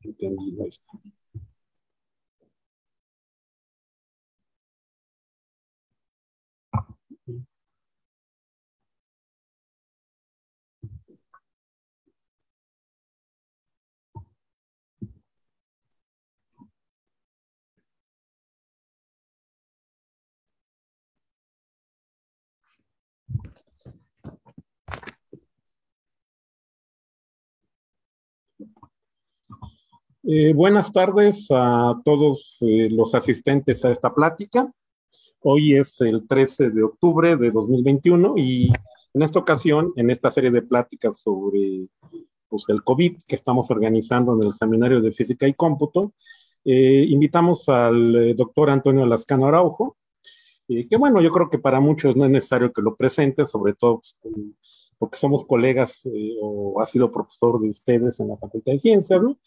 Entendido esto. Buenas tardes a todos los asistentes a esta plática. Hoy es el 13 de octubre de 2021 y en esta ocasión, en esta serie de pláticas sobre pues, el COVID que estamos organizando en el Seminario de Física y Cómputo, invitamos al doctor Antonio Lascano Araujo, que bueno, yo creo que para muchos no es necesario que lo presente, sobre todo pues, porque somos colegas o ha sido profesor de ustedes en la Facultad de Ciencias, ¿no?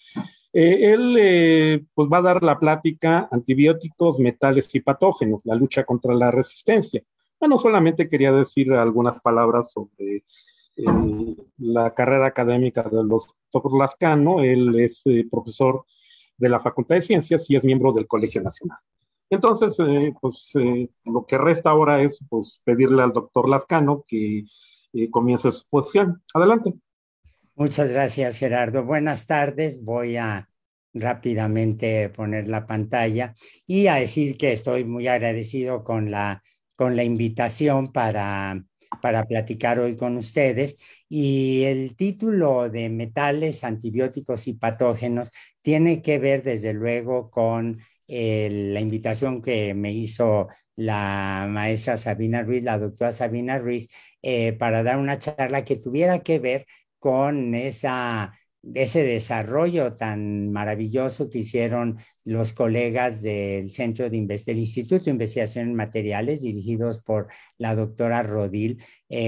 Él pues va a dar la plática antibióticos, metales y patógenos, la lucha contra la resistencia. Bueno, solamente quería decir algunas palabras sobre la carrera académica del doctor Lascano. Él es profesor de la Facultad de Ciencias y es miembro del Colegio Nacional. Entonces, lo que resta ahora es pues, pedirle al doctor Lascano que comience su exposición. Adelante. Muchas gracias, Gerardo. Buenas tardes. Voy a rápidamente poner la pantalla y a decir que estoy muy agradecido con la invitación para platicar hoy con ustedes. Y el título de metales, antibióticos y patógenos tiene que ver, desde luego, con la invitación que me hizo la maestra Sabina Ruiz, la doctora Sabina Ruiz, para dar una charla que tuviera que ver con ese desarrollo tan maravilloso que hicieron los colegas del Instituto de Investigación en Materiales, dirigidos por la doctora Rodil,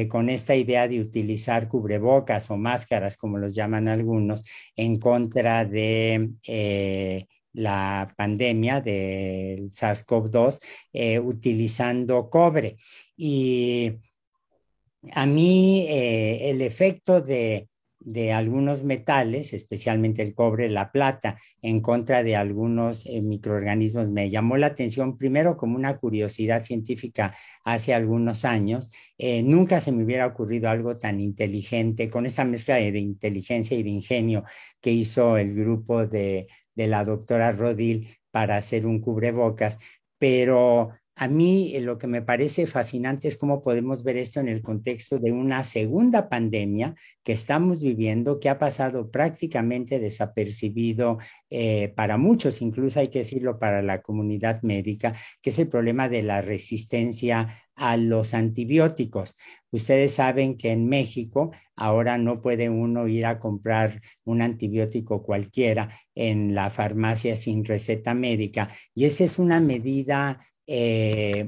con esta idea de utilizar cubrebocas o máscaras, como los llaman algunos, en contra de la pandemia del SARS-CoV-2, utilizando cobre. Y a mí el efecto de algunos metales, especialmente el cobre, la plata, en contra de algunos microorganismos me llamó la atención primero como una curiosidad científica hace algunos años. Nunca se me hubiera ocurrido algo tan inteligente, con esta mezcla de inteligencia y de ingenio que hizo el grupo de la doctora Rodil para hacer un cubrebocas, pero a mí lo que me parece fascinante es cómo podemos ver esto en el contexto de una segunda pandemia que estamos viviendo, que ha pasado prácticamente desapercibido para muchos, incluso hay que decirlo para la comunidad médica, que es el problema de la resistencia a los antibióticos. Ustedes saben que en México ahora no puede uno ir a comprar un antibiótico cualquiera en la farmacia sin receta médica, y esa es una medida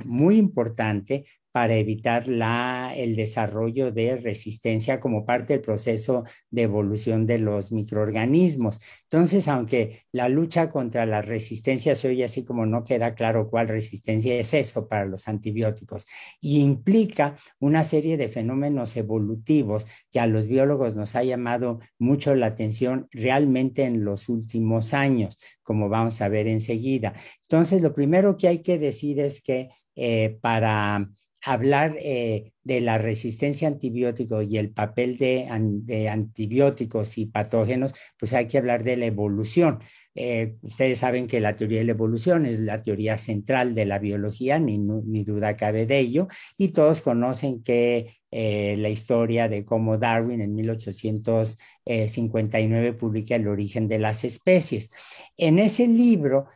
muy importante para evitar el desarrollo de resistencia como parte del proceso de evolución de los microorganismos. Entonces, aunque la lucha contra la resistencia se oye así como no queda claro cuál resistencia es eso para los antibióticos, y implica una serie de fenómenos evolutivos que a los biólogos nos ha llamado mucho la atención realmente en los últimos años, como vamos a ver enseguida. Entonces, lo primero que hay que decir es que para hablar de la resistencia a antibióticos y el papel de antibióticos y patógenos, pues hay que hablar de la evolución. Ustedes saben que la teoría de la evolución es la teoría central de la biología, ni duda cabe de ello, y todos conocen que la historia de cómo Darwin en 1859 publica El origen de las especies. En ese libro,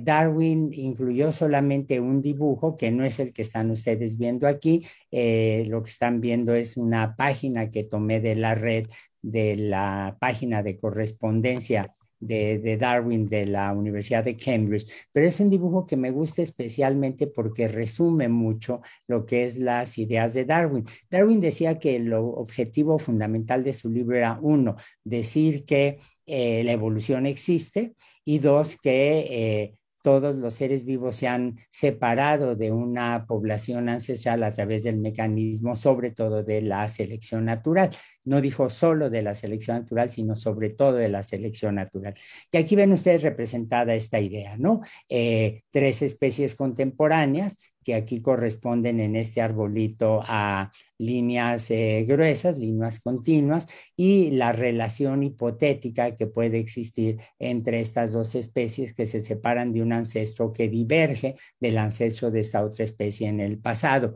Darwin incluyó solamente un dibujo que no es el que están ustedes viendo aquí. Lo que están viendo es una página que tomé de la red, de la página de correspondencia de Darwin de la Universidad de Cambridge, pero es un dibujo que me gusta especialmente porque resume mucho lo que es las ideas de Darwin. Darwin decía que el objetivo fundamental de su libro era, uno, decir que la evolución existe, y dos, que todos los seres vivos se han separado de una población ancestral a través del mecanismo, sobre todo de la selección natural. No dijo solo de la selección natural, sino sobre todo de la selección natural. Y aquí ven ustedes representada esta idea, ¿no? Tres especies contemporáneas que aquí corresponden en este arbolito a líneas gruesas, líneas continuas, y la relación hipotética que puede existir entre estas dos especies que se separan de un ancestro que diverge del ancestro de esta otra especie en el pasado.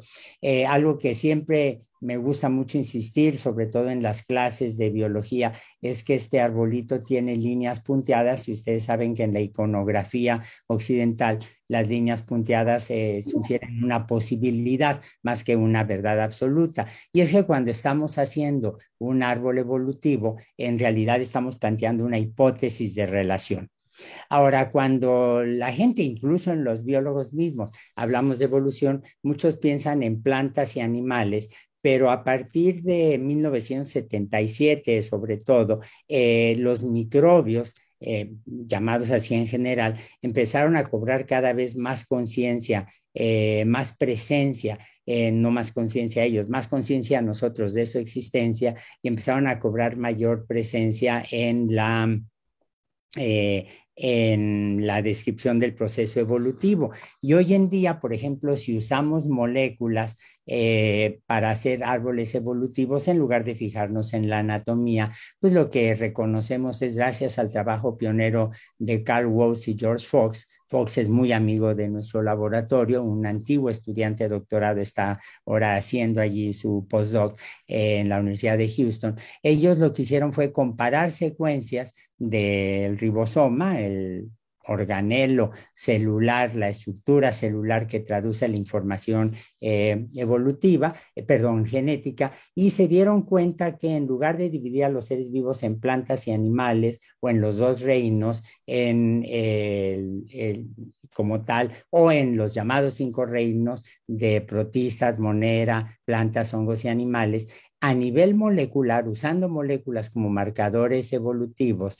Algo que siempre me gusta mucho insistir, sobre todo en las clases de biología, es que este arbolito tiene líneas punteadas, y ustedes saben que en la iconografía occidental las líneas punteadas sugieren una posibilidad más que una verdad absoluta. Y es que cuando estamos haciendo un árbol evolutivo, en realidad estamos planteando una hipótesis de relación. Ahora, cuando la gente, incluso en los biólogos mismos, hablamos de evolución, muchos piensan en plantas y animales, pero a partir de 1977, sobre todo, los microbios, llamados así en general, empezaron a cobrar cada vez más conciencia, más presencia, no más conciencia a ellos, más conciencia a nosotros de su existencia, y empezaron a cobrar mayor presencia eh, en la descripción del proceso evolutivo. Y hoy en día, por ejemplo, si usamos moléculas para hacer árboles evolutivos, en lugar de fijarnos en la anatomía, pues lo que reconocemos es gracias al trabajo pionero de Carl Woese y George Fox. Fox es muy amigo de nuestro laboratorio, un antiguo estudiante de doctorado está ahora haciendo allí su postdoc en la Universidad de Houston. Ellos lo que hicieron fue comparar secuencias del ribosoma, el organelo celular, la estructura celular que traduce la información evolutiva, perdón, genética, y se dieron cuenta que en lugar de dividir a los seres vivos en plantas y animales, o en los dos reinos, como tal, o en los llamados 5 reinos de protistas, monera, plantas, hongos y animales, a nivel molecular, usando moléculas como marcadores evolutivos,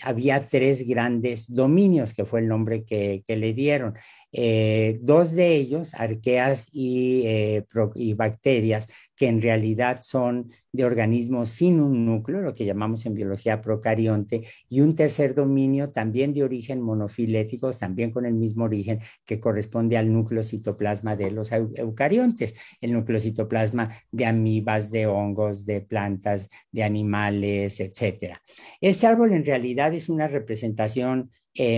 había 3 grandes dominios, que fue el nombre que le dieron. 2 de ellos, arqueas y bacterias, que en realidad son de organismos sin un núcleo, lo que llamamos en biología procarionte, y un tercer dominio también de origen monofiléticos, también con el mismo origen, que corresponde al núcleo citoplasma de los eucariontes, el núcleo citoplasma de amibas, de hongos, de plantas, de animales, etcétera. Este árbol en realidad es una representación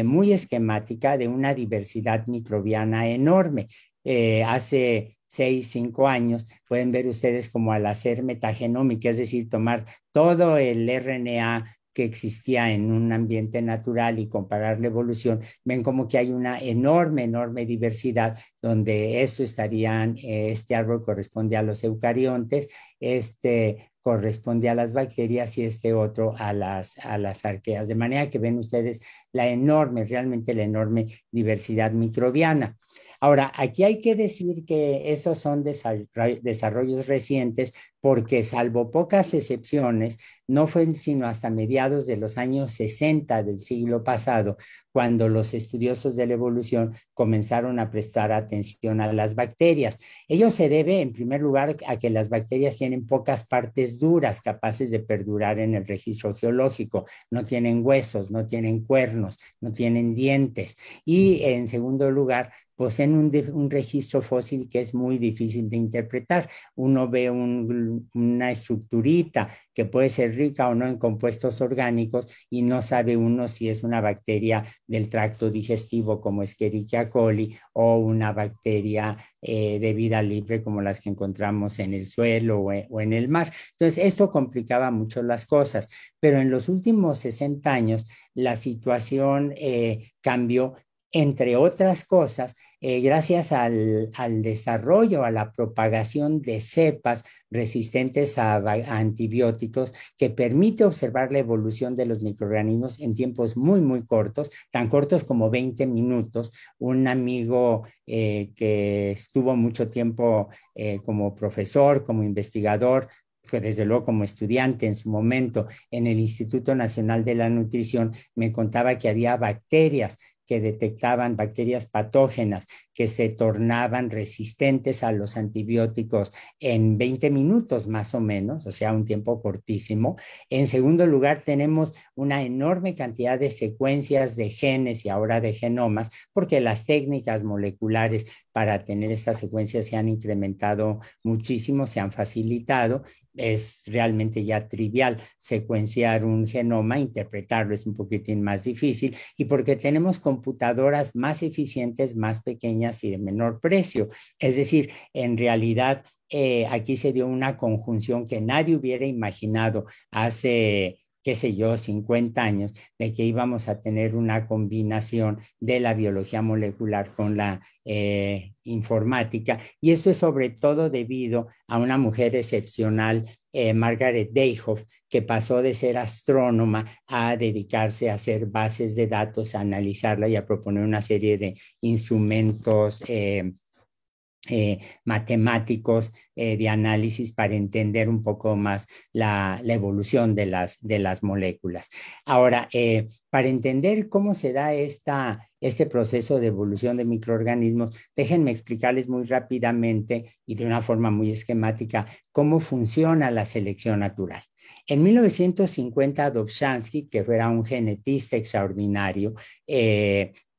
muy esquemática de una diversidad microbiana enorme. Hace 5 años, pueden ver ustedes como al hacer metagenómica, es decir, tomar todo el RNA que existía en un ambiente natural y comparar la evolución, ven como que hay una enorme, enorme diversidad, donde eso estarían, este árbol corresponde a los eucariontes, este corresponde a las bacterias y este otro a las arqueas. De manera que ven ustedes la enorme, realmente la enorme diversidad microbiana. Ahora, aquí hay que decir que esos son desarrollos recientes, porque salvo pocas excepciones, no fue sino hasta mediados de los años 60 del siglo pasado cuando los estudiosos de la evolución comenzaron a prestar atención a las bacterias. Ello se debe, en primer lugar, a que las bacterias tienen pocas partes duras capaces de perdurar en el registro geológico. No tienen huesos, no tienen cuernos, no tienen dientes. Y en segundo lugar, poseen un registro fósil que es muy difícil de interpretar. Uno ve una estructurita que puede ser rica o no en compuestos orgánicos, y no sabe uno si es una bacteria del tracto digestivo como Escherichia coli, o una bacteria de vida libre como las que encontramos en el suelo o en el mar. Entonces, esto complicaba mucho las cosas, pero en los últimos 60 años la situación cambió, entre otras cosas, gracias al desarrollo, a la propagación de cepas resistentes a antibióticos, que permite observar la evolución de los microorganismos en tiempos muy, muy cortos, tan cortos como 20 minutos. Un amigo que estuvo mucho tiempo como profesor, como investigador, que desde luego como estudiante en su momento en el Instituto Nacional de la Nutrición, me contaba que había bacterias que detectaban bacterias patógenas que se tornaban resistentes a los antibióticos en 20 minutos más o menos, o sea, un tiempo cortísimo. En segundo lugar, tenemos una enorme cantidad de secuencias de genes y ahora de genomas, porque las técnicas moleculares para tener estas secuencias se han incrementado muchísimo, se han facilitado. Es realmente ya trivial secuenciar un genoma, interpretarlo es un poquitín más difícil, y porque tenemos computadoras más eficientes, más pequeñas y de menor precio. Es decir, en realidad aquí se dio una conjunción que nadie hubiera imaginado hace, qué sé yo, 50 años, de que íbamos a tener una combinación de la biología molecular con la informática. Y esto es sobre todo debido a una mujer excepcional, Margaret Dayhoff, que pasó de ser astrónoma a dedicarse a hacer bases de datos, a analizarla y a proponer una serie de instrumentos matemáticos de análisis para entender un poco más la evolución de las moléculas. Ahora, para entender cómo se da este proceso de evolución de microorganismos, déjenme explicarles muy rápidamente y de una forma muy esquemática cómo funciona la selección natural. En 1950, Dobzhansky, que era un genetista extraordinario,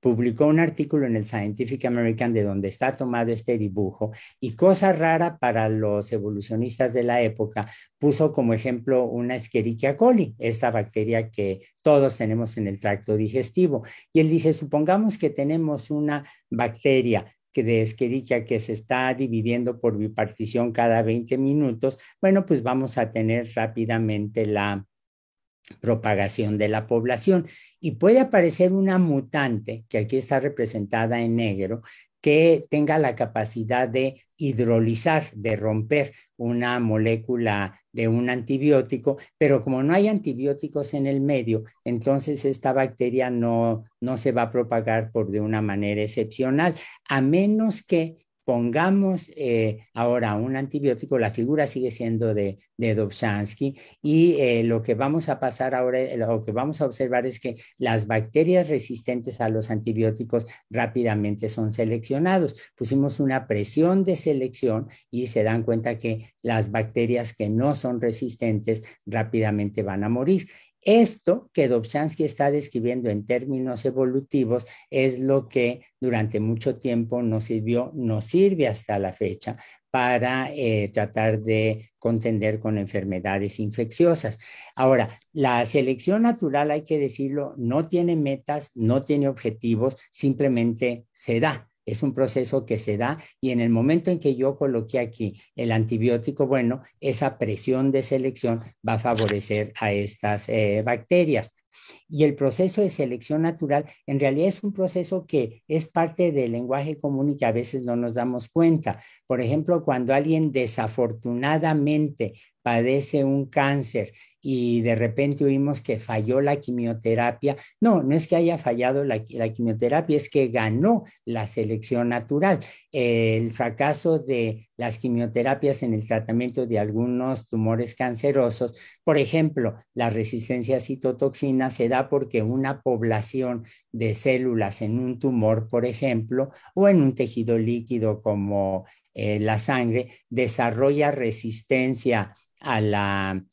publicó un artículo en el Scientific American de donde está tomado este dibujo, y cosa rara para los evolucionistas de la época, puso como ejemplo una Escherichia coli, esta bacteria que todos tenemos en el tracto digestivo. Y él dice, supongamos que tenemos una bacteria de Escherichia que se está dividiendo por bipartición cada 20 minutos, bueno, pues vamos a tener rápidamente la propagación de la población, y puede aparecer una mutante que aquí está representada en negro, que tenga la capacidad de hidrolizar, de romper una molécula de un antibiótico, pero como no hay antibióticos en el medio, entonces esta bacteria no se va a propagar por de una manera excepcional, a menos que pongamos ahora un antibiótico. La figura sigue siendo de Dobzhansky, y lo que vamos a pasar ahora, lo que vamos a observar es que las bacterias resistentes a los antibióticos rápidamente son seleccionados. Pusimos una presión de selección y se dan cuenta que las bacterias que no son resistentes rápidamente van a morir. Esto que Dobzhansky está describiendo en términos evolutivos es lo que durante mucho tiempo nos sirve hasta la fecha para tratar de contender con enfermedades infecciosas. Ahora, la selección natural, hay que decirlo, no tiene metas, no tiene objetivos, simplemente se da. Es un proceso que se da, y en el momento en que yo coloqué aquí el antibiótico, bueno, esa presión de selección va a favorecer a estas bacterias. Y el proceso de selección natural en realidad es un proceso que es parte del lenguaje común y que a veces no nos damos cuenta. Por ejemplo, cuando alguien desafortunadamente padece un cáncer y de repente oímos que falló la quimioterapia, no es que haya fallado la quimioterapia, es que ganó la selección natural. El fracaso de las quimioterapias en el tratamiento de algunos tumores cancerosos, por ejemplo, la resistencia a citotoxinas, se da porque una población de células en un tumor, por ejemplo, o en un tejido líquido como la sangre, desarrolla resistencia a la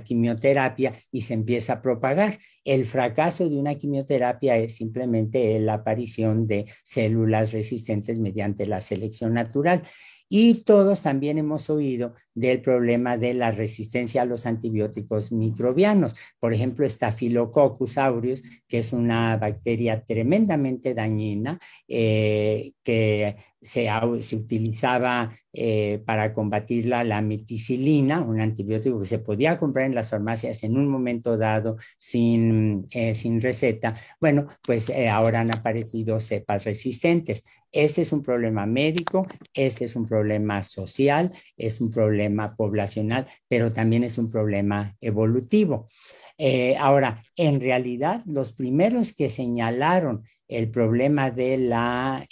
quimioterapia y se empieza a propagar. El fracaso de una quimioterapia es simplemente la aparición de células resistentes mediante la selección natural. Y todos también hemos oído del problema de la resistencia a los antibióticos microbianos. Por ejemplo, Staphylococcus aureus, que es una bacteria tremendamente dañina, que se utilizaba para combatirla, la meticilina, un antibiótico que se podía comprar en las farmacias en un momento dado sin receta. Bueno, pues ahora han aparecido cepas resistentes. Este es un problema médico, este es un problema social, es un problema poblacional, pero también es un problema evolutivo. Ahora, en realidad, los primeros que señalaron el problema de la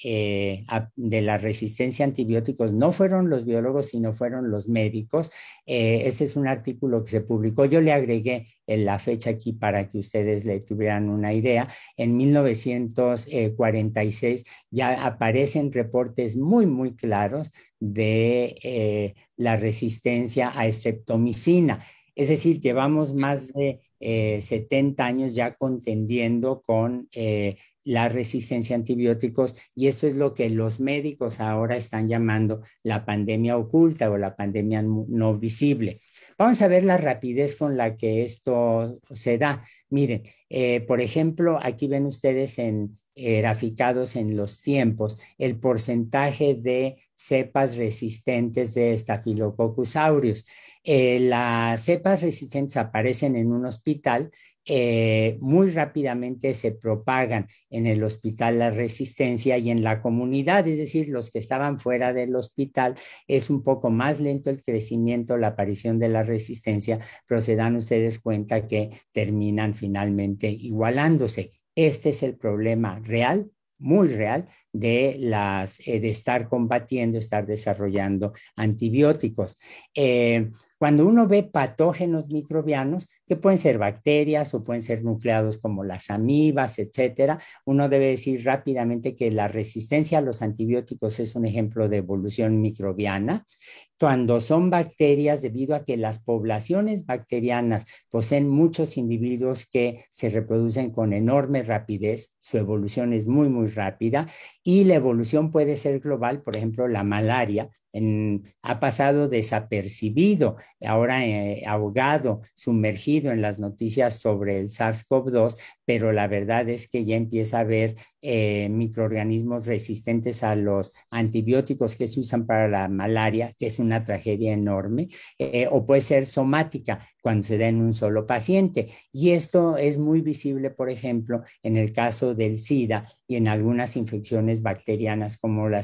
resistencia a antibióticos no fueron los biólogos, sino fueron los médicos. Ese es un artículo que se publicó. Yo le agregué la fecha aquí para que ustedes le tuvieran una idea. En 1946 ya aparecen reportes muy, muy claros de la resistencia a streptomicina. Es decir, llevamos más de 70 años ya contendiendo con la resistencia a antibióticos y esto es lo que los médicos ahora están llamando la pandemia oculta o la pandemia no visible. Vamos a ver la rapidez con la que esto se da. Miren, por ejemplo, aquí ven ustedes graficados en los tiempos el porcentaje de cepas resistentes de Staphylococcus aureus. Las cepas resistentes aparecen en un hospital, muy rápidamente se propagan en el hospital la resistencia y en la comunidad, es decir, los que estaban fuera del hospital, es un poco más lento el crecimiento, la aparición de la resistencia, pero se dan ustedes cuenta que terminan finalmente igualándose. Este es el problema real, muy real, de estar combatiendo, estar desarrollando antibióticos. Cuando uno ve patógenos microbianos, que pueden ser bacterias o pueden ser nucleados como las amibas, etcétera, uno debe decir rápidamente que la resistencia a los antibióticos es un ejemplo de evolución microbiana. Cuando son bacterias, debido a que las poblaciones bacterianas poseen muchos individuos que se reproducen con enorme rapidez, su evolución es muy, muy rápida y la evolución puede ser global, por ejemplo, la malaria ha pasado desapercibido, ahora ahogado, sumergido en las noticias sobre el SARS-CoV-2, pero la verdad es que ya empieza a haber microorganismos resistentes a los antibióticos que se usan para la malaria, que es una tragedia enorme, o puede ser somática cuando se da en un solo paciente. Y esto es muy visible, por ejemplo, en el caso del SIDA y en algunas infecciones bacterianas como la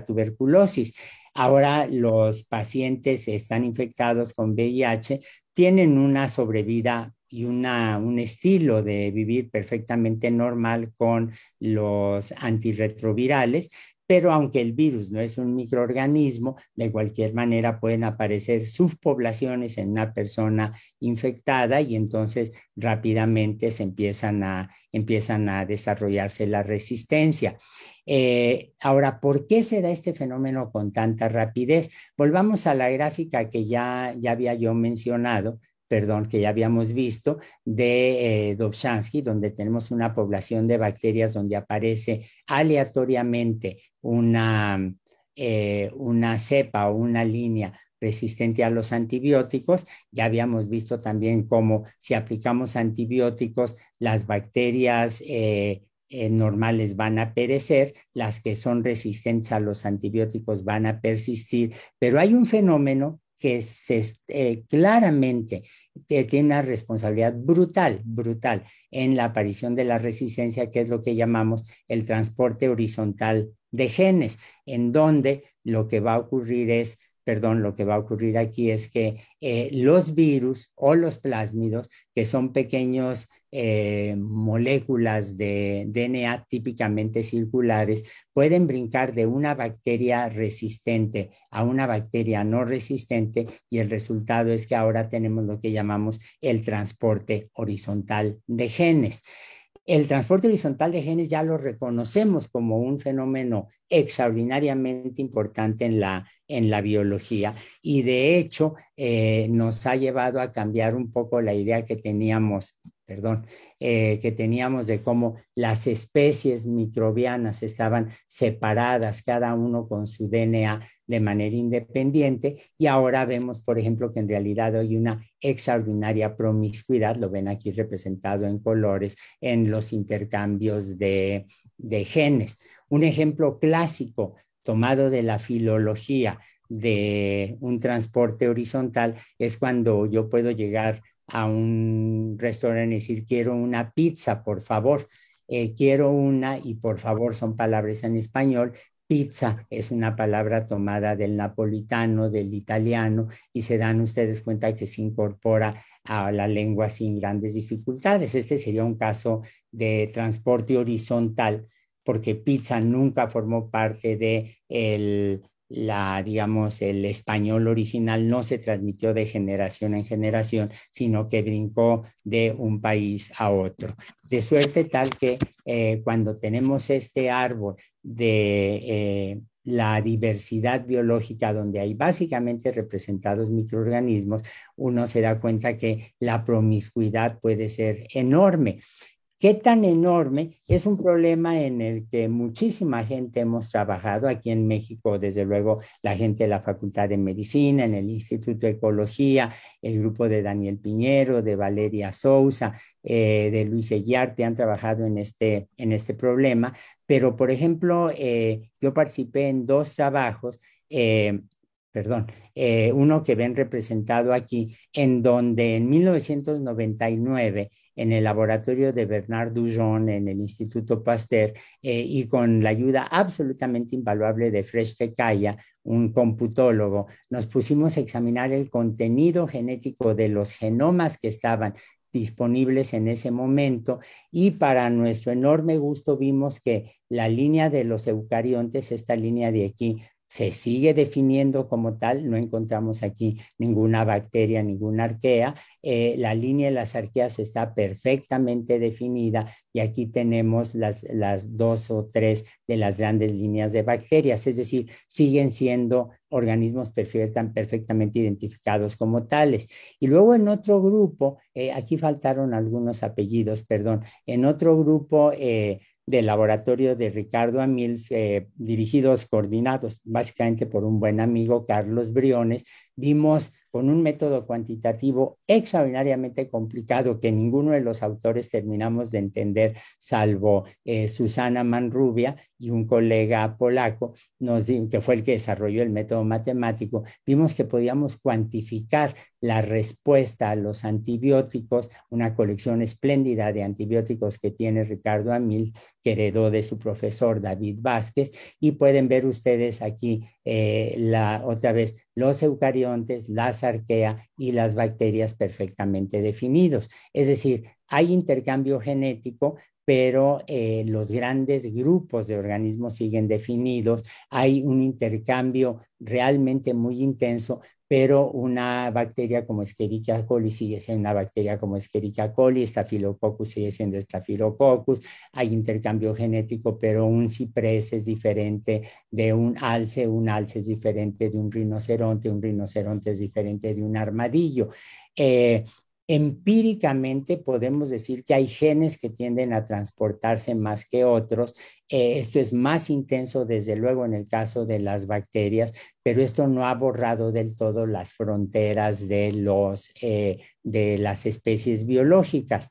tuberculosis. Ahora los pacientes están infectados con VIH, tienen una sobrevida y un estilo de vivir perfectamente normal con los antirretrovirales, pero aunque el virus no es un microorganismo, de cualquier manera pueden aparecer subpoblaciones en una persona infectada y entonces rápidamente empiezan a desarrollarse la resistencia. Ahora, ¿por qué se da este fenómeno con tanta rapidez? Volvamos a la gráfica que ya había yo mencionado, perdón, que ya habíamos visto, de Dobzhansky, donde tenemos una población de bacterias donde aparece aleatoriamente una cepa o una línea resistente a los antibióticos. Ya habíamos visto también cómo si aplicamos antibióticos, las bacterias normales van a perecer, las que son resistentes a los antibióticos van a persistir, pero hay un fenómeno que claramente tiene una responsabilidad brutal, brutal en la aparición de la resistencia, que es lo que llamamos el transporte horizontal de genes, en donde lo que va a ocurrir es lo que va a ocurrir aquí es que los virus o los plásmidos, que son pequeños moléculas de DNA típicamente circulares, pueden brincar de una bacteria resistente a una bacteria no resistente y el resultado es que ahora tenemos lo que llamamos el transporte horizontal de genes. El transporte horizontal de genes ya lo reconocemos como un fenómeno extraordinariamente importante en la biología y de hecho nos ha llevado a cambiar un poco la idea que teníamos, que teníamos de cómo las especies microbianas estaban separadas, cada uno con su DNA de manera independiente, y ahora vemos, por ejemplo, que en realidad hay una extraordinaria promiscuidad, lo ven aquí representado en colores, en los intercambios de genes. Un ejemplo clásico tomado de la filología de un transporte horizontal es cuando yo puedo llegar a un restaurante y decir, quiero una pizza, por favor. Quiero una y por favor son palabras en español, Pizza es una palabra tomada del napolitano, del italiano, y se dan ustedes cuenta que se incorpora a la lengua sin grandes dificultades. Este sería un caso de transporte horizontal, porque pizza nunca formó parte de digamos, el español original, no se transmitió de generación en generación, sino que brincó de un país a otro. De suerte tal que cuando tenemos este árbol de la diversidad biológica, donde hay básicamente representados microorganismos, uno se da cuenta que la promiscuidad puede ser enorme. ¿Qué tan enorme? Es un problema en el que muchísima gente hemos trabajado aquí en México, desde luego la gente de la Facultad de Medicina, en el Instituto de Ecología, el grupo de Daniel Piñero, de Valeria Sousa, de Luis Eguiarte han trabajado en este problema, pero por ejemplo, yo participé en dos trabajos, perdón, uno que ven representado aquí, en donde en 1999 en el laboratorio de Bernard Dujon en el Instituto Pasteur y con la ayuda absolutamente invaluable de Fresh Tekaya, un computólogo, nos pusimos a examinar el contenido genético de los genomas que estaban disponibles en ese momento y para nuestro enorme gusto vimos que la línea de los eucariontes, esta línea de aquí, se sigue definiendo como tal, no encontramos aquí ninguna bacteria, ninguna arquea, la línea de las arqueas está perfectamente definida y aquí tenemos las dos o tres de las grandes líneas de bacterias, es decir, siguen siendo organismos perfectamente identificados como tales. Y luego en otro grupo, aquí faltaron algunos apellidos, perdón, en otro grupo del laboratorio de Ricardo Amils, dirigidos, coordinados básicamente por un buen amigo, Carlos Briones, vimos con un método cuantitativo extraordinariamente complicado que ninguno de los autores terminamos de entender, salvo Susana Manrubia y un colega polaco, que fue el que desarrolló el método matemático, vimos que podíamos cuantificar la respuesta a los antibióticos, una colección espléndida de antibióticos que tiene Ricardo Amil, que heredó de su profesor David Vázquez, y pueden ver ustedes aquí otra vez los eucariontes, las arquea y las bacterias perfectamente definidos. Es decir, hay intercambio genético, pero los grandes grupos de organismos siguen definidos. Hay un intercambio realmente muy intenso, pero una bacteria como Escherichia coli sigue siendo una bacteria como Escherichia coli, Staphylococcus sigue siendo Staphylococcus, hay intercambio genético, pero un ciprés es diferente de un alce es diferente de un rinoceronte es diferente de un armadillo. Empíricamente podemos decir que hay genes que tienden a transportarse más que otros. Esto es más intenso, desde luego, en el caso de las bacterias, pero esto no ha borrado del todo las fronteras de las especies biológicas.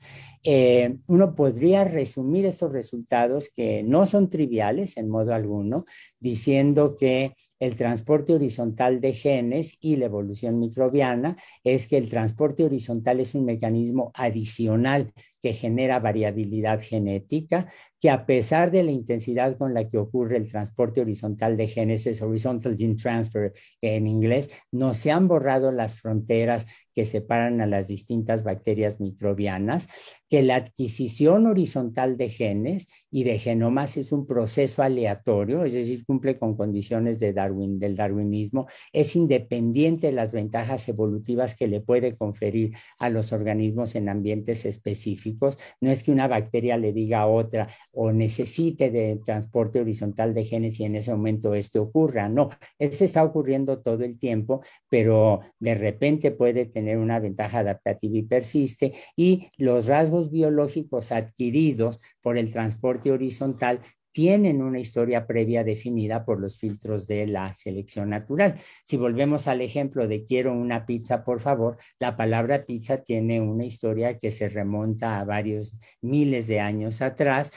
Uno podría resumir estos resultados, que no son triviales en modo alguno, diciendo que el transporte horizontal de genes y la evolución microbiana es que el transporte horizontal es un mecanismo adicional que genera variabilidad genética, que a pesar de la intensidad con la que ocurre el transporte horizontal de genes, es horizontal gene transfer en inglés, no se han borrado las fronteras que separan a las distintas bacterias microbianas, que la adquisición horizontal de genes y de genomas es un proceso aleatorio, es decir, cumple con condiciones del darwinismo, es independiente de las ventajas evolutivas que le puede conferir a los organismos en ambientes específicos. No es que una bacteria le diga a otra o necesite de transporte horizontal de genes y en ese momento esto ocurra. No, esto está ocurriendo todo el tiempo, pero de repente puede tener una ventaja adaptativa y persiste, y los rasgos biológicos adquiridos por el transporte horizontal tienen una historia previa definida por los filtros de la selección natural. Si volvemos al ejemplo de quiero una pizza, por favor, la palabra pizza tiene una historia que se remonta a varios miles de años atrás.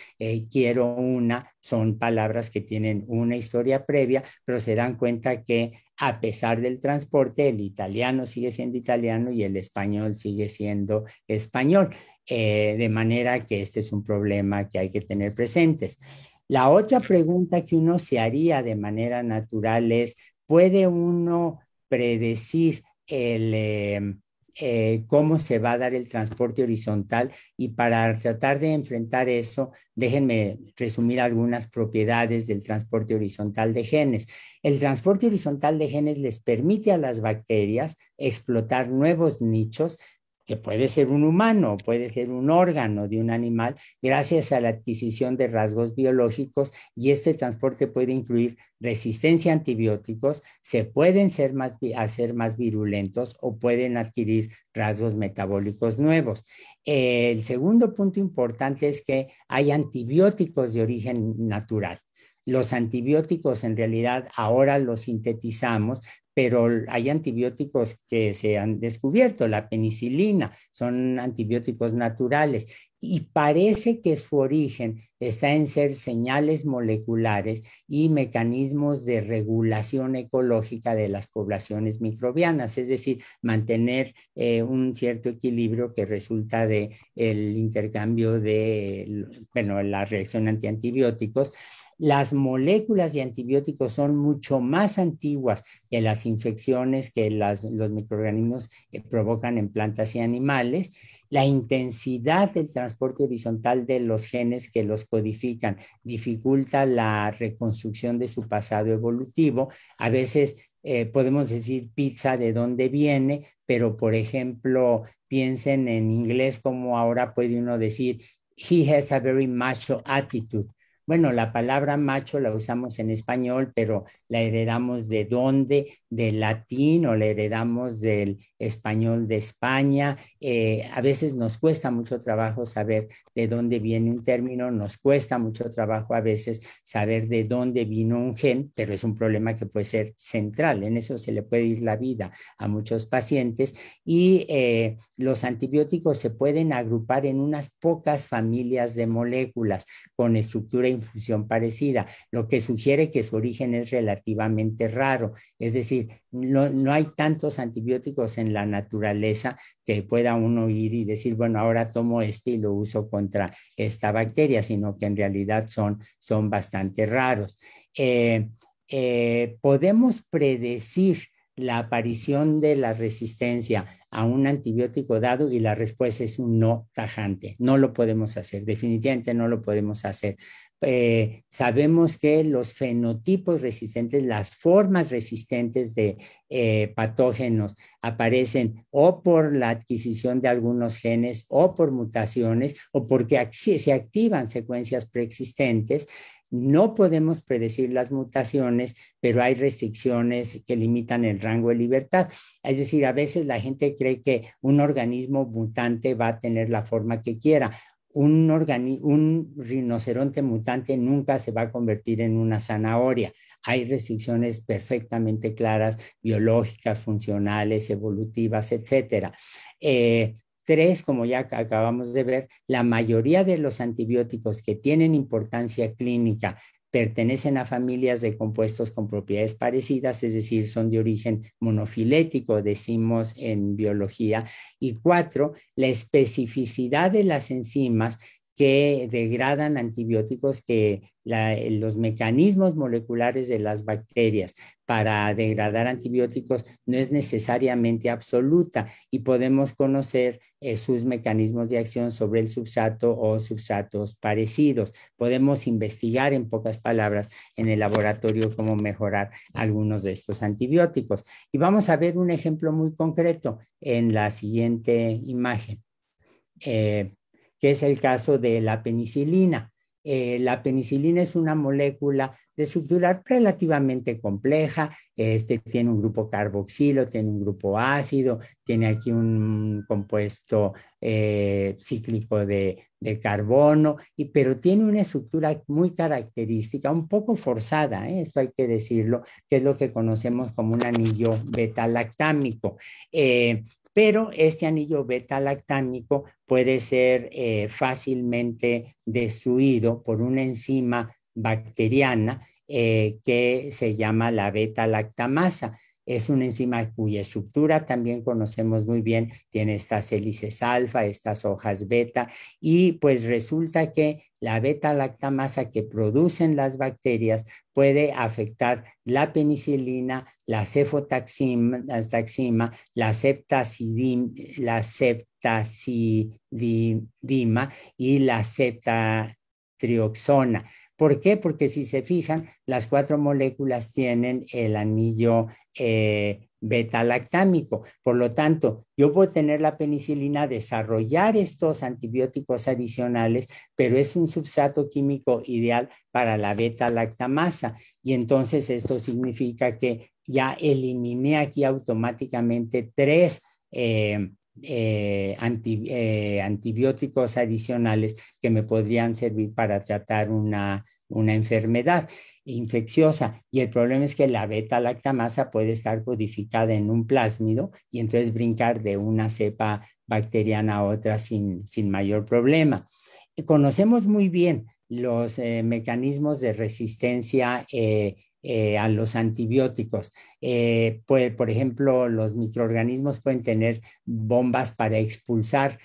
Quiero una, son palabras que tienen una historia previa, pero se dan cuenta que a pesar del transporte, el italiano sigue siendo italiano y el español sigue siendo español. de manera que este es un problema que hay que tener presentes. La otra pregunta que uno se haría de manera natural es, ¿puede uno predecir cómo se va a dar el transporte horizontal? Y para tratar de enfrentar eso, déjenme resumir algunas propiedades del transporte horizontal de genes. El transporte horizontal de genes les permite a las bacterias explotar nuevos nichos, que puede ser un humano, puede ser un órgano de un animal, gracias a la adquisición de rasgos biológicos, y este transporte puede incluir resistencia a antibióticos, se pueden hacer más virulentos o pueden adquirir rasgos metabólicos nuevos. El segundo punto importante es que hay antibióticos de origen natural. Los antibióticos en realidad ahora los sintetizamos, pero hay antibióticos que se han descubierto, la penicilina, son antibióticos naturales, y parece que su origen está en ser señales moleculares y mecanismos de regulación ecológica de las poblaciones microbianas, es decir, mantener un cierto equilibrio que resulta del intercambio bueno, la reacción antiantibióticos. Las moléculas de antibióticos son mucho más antiguas que las infecciones que los microorganismos provocan en plantas y animales. La intensidad del transporte horizontal de los genes que los codifican dificulta la reconstrucción de su pasado evolutivo. A veces podemos decir pizza de dónde viene, pero por ejemplo, piensen en inglés como ahora puede uno decir, he has a very macho attitude. Bueno, la palabra macho la usamos en español, pero la heredamos de dónde, del latín, o la heredamos del español de España. A veces nos cuesta mucho trabajo saber de dónde viene un término, nos cuesta mucho trabajo a veces saber de dónde vino un gen, pero es un problema que puede ser central. En eso se le puede ir la vida a muchos pacientes, y los antibióticos se pueden agrupar en unas pocas familias de moléculas con estructura y función parecida, lo que sugiere que su origen es relativamente raro. Es decir, no hay tantos antibióticos en la naturaleza que pueda uno ir y decir, bueno, ahora tomo este y lo uso contra esta bacteria, sino que en realidad son bastante raros. Podemos predecir la aparición de la resistencia a un antibiótico dado, y la respuesta es un no tajante. No lo podemos hacer, definitivamente no lo podemos hacer. Sabemos que los fenotipos resistentes, las formas resistentes de patógenos aparecen o por la adquisición de algunos genes o por mutaciones o porque se activan secuencias preexistentes. No podemos predecir las mutaciones, pero hay restricciones que limitan el rango de libertad. Es decir, a veces la gente cree que un organismo mutante va a tener la forma que quiera. Un rinoceronte mutante nunca se va a convertir en una zanahoria. Hay restricciones perfectamente claras, biológicas, funcionales, evolutivas, etcétera. Tres, como ya acabamos de ver, la mayoría de los antibióticos que tienen importancia clínica pertenecen a familias de compuestos con propiedades parecidas, es decir, son de origen monofilético, decimos en biología. Y cuatro, la especificidad de las enzimas que degradan antibióticos, que los mecanismos moleculares de las bacterias para degradar antibióticos no es necesariamente absoluta, y podemos conocer sus mecanismos de acción sobre el substrato o substratos parecidos. Podemos investigar, en pocas palabras, en el laboratorio cómo mejorar algunos de estos antibióticos. Y vamos a ver un ejemplo muy concreto en la siguiente imagen. Que es el caso de la penicilina. La penicilina es una molécula de estructura relativamente compleja. Tiene un grupo carboxilo, tiene un grupo ácido, tiene aquí un compuesto cíclico de carbono, pero tiene una estructura muy característica, un poco forzada, esto hay que decirlo, que es lo que conocemos como un anillo beta-lactámico. Pero este anillo beta-lactámico puede ser fácilmente destruido por una enzima bacteriana que se llama la beta-lactamasa. Es una enzima cuya estructura también conocemos muy bien, tiene estas hélices alfa, estas hojas beta, y pues resulta que la beta-lactamasa que producen las bacterias puede afectar la penicilina, la cefotaxima, la septacidima y la septatrioxona. ¿Por qué? Porque si se fijan, las cuatro moléculas tienen el anillo beta-lactámico. Por lo tanto, yo puedo tener la penicilina, desarrollar estos antibióticos adicionales, pero es un substrato químico ideal para la beta-lactamasa. Y entonces esto significa que ya eliminé aquí automáticamente tres antibióticos adicionales que me podrían servir para tratar una enfermedad infecciosa. Y el problema es que la beta-lactamasa puede estar codificada en un plásmido y entonces brincar de una cepa bacteriana a otra sin mayor problema. Conocemos muy bien los mecanismos de resistencia a los antibióticos. Pues, por ejemplo, los microorganismos pueden tener bombas para expulsar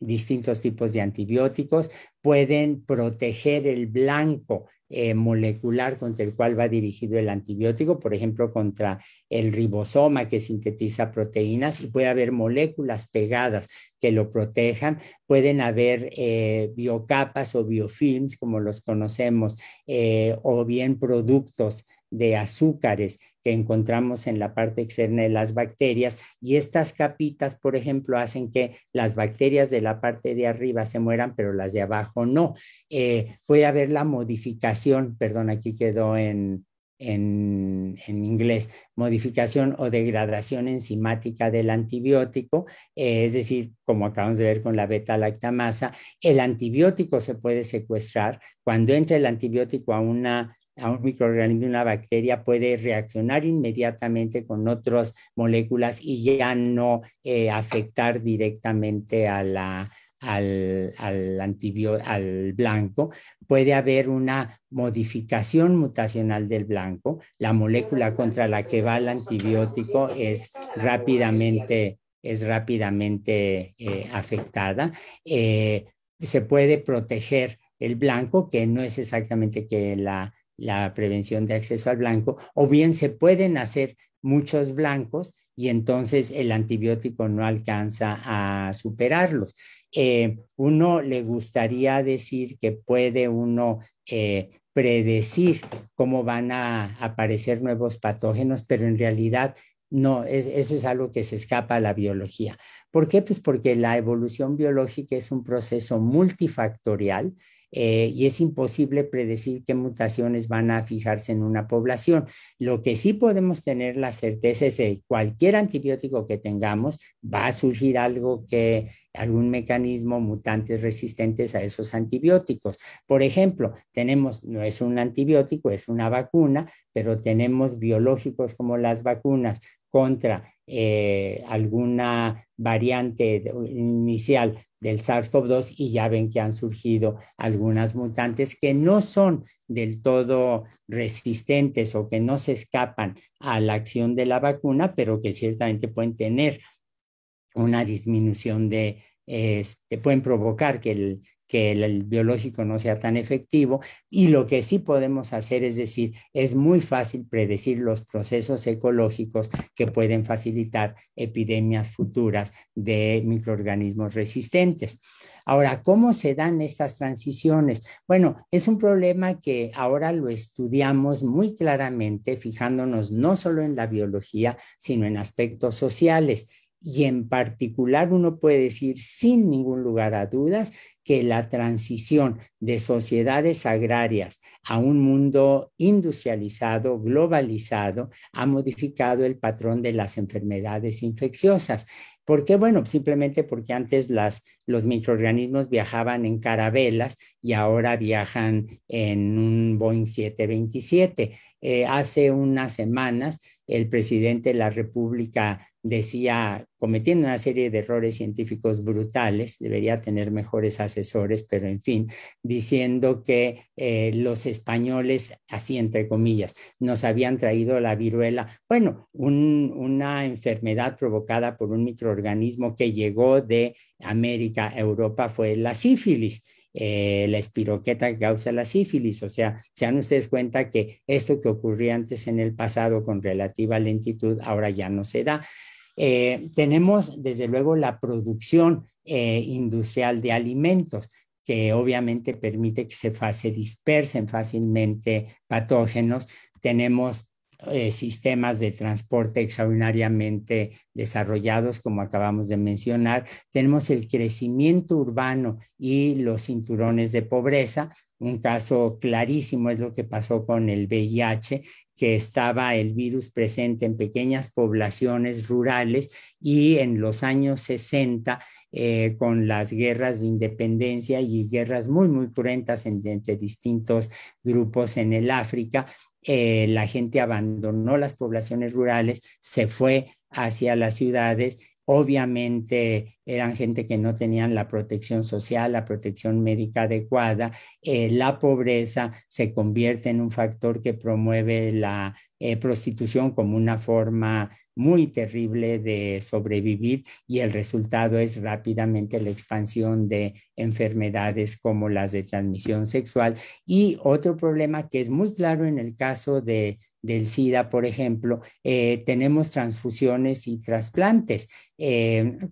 distintos tipos de antibióticos, pueden proteger el blanco molecular contra el cual va dirigido el antibiótico, por ejemplo, contra el ribosoma que sintetiza proteínas, y puede haber moléculas pegadas que lo protejan, pueden haber biocapas o biofilms, como los conocemos, o bien productos de azúcares que encontramos en la parte externa de las bacterias, y estas capitas, por ejemplo, hacen que las bacterias de la parte de arriba se mueran, pero las de abajo no. Puede haber la modificación, perdón, aquí quedó en inglés, modificación o degradación enzimática del antibiótico, es decir, como acabamos de ver con la beta-lactamasa, el antibiótico se puede secuestrar. Cuando entra el antibiótico a un microorganismo, una bacteria, puede reaccionar inmediatamente con otras moléculas y ya no afectar directamente al blanco. Puede haber una modificación mutacional del blanco. La molécula contra la que va el antibiótico es rápidamente afectada. Se puede proteger el blanco, que no es exactamente que la prevención de acceso al blanco, o bien se pueden hacer muchos blancos y entonces el antibiótico no alcanza a superarlos. Uno le gustaría decir que puede uno predecir cómo van a aparecer nuevos patógenos, pero en realidad no, eso es algo que se escapa a la biología. ¿Por qué? Pues porque la evolución biológica es un proceso multifactorial y es imposible predecir qué mutaciones van a fijarse en una población. Lo que sí podemos tener la certeza es que cualquier antibiótico que tengamos va a surgir algún mecanismo, mutantes resistentes a esos antibióticos. Por ejemplo, no es un antibiótico, es una vacuna, pero tenemos biológicos como las vacunas contra alguna variante inicial del SARS-CoV-2 y ya ven que han surgido algunas mutantes que no son del todo resistentes o que no se escapan a la acción de la vacuna, pero que ciertamente pueden tener una disminución pueden provocar que el biológico no sea tan efectivo. Y lo que sí podemos hacer, es decir, es muy fácil predecir los procesos ecológicos que pueden facilitar epidemias futuras de microorganismos resistentes. Ahora, ¿cómo se dan estas transiciones? Bueno, es un problema que ahora lo estudiamos muy claramente, fijándonos no solo en la biología, sino en aspectos sociales. Y en particular uno puede decir sin ningún lugar a dudas que la transición de sociedades agrarias a un mundo industrializado, globalizado, ha modificado el patrón de las enfermedades infecciosas. ¿Por qué? Bueno, simplemente porque antes los microorganismos viajaban en carabelas y ahora viajan en un Boeing 727. Hace unas semanas, el presidente de la República decía, cometiendo una serie de errores científicos brutales, debería tener mejores asesores, pero en fin, diciendo que los españoles, así entre comillas, nos habían traído la viruela. Bueno, una enfermedad provocada por un microorganismo que llegó de América a Europa fue la sífilis. La espiroqueta que causa la sífilis. O sea, se dan ustedes cuenta que esto que ocurría antes en el pasado con relativa lentitud, ahora ya no se da. Tenemos, desde luego, la producción industrial de alimentos, que obviamente permite que se dispersen fácilmente patógenos. Tenemos sistemas de transporte extraordinariamente desarrollados, como acabamos de mencionar. Tenemos el crecimiento urbano y los cinturones de pobreza. Un caso clarísimo es lo que pasó con el VIH, que estaba el virus presente en pequeñas poblaciones rurales y en los años 60, con las guerras de independencia y guerras muy, muy cruentas entre distintos grupos en el África, la gente abandonó las poblaciones rurales, se fue hacia las ciudades. Obviamente eran gente que no tenían la protección social, la protección médica adecuada. La pobreza se convierte en un factor que promueve la prostitución como una forma muy terrible de sobrevivir, y el resultado es rápidamente la expansión de enfermedades como las de transmisión sexual. Y otro problema que es muy claro en el caso del SIDA, por ejemplo, tenemos transfusiones y trasplantes.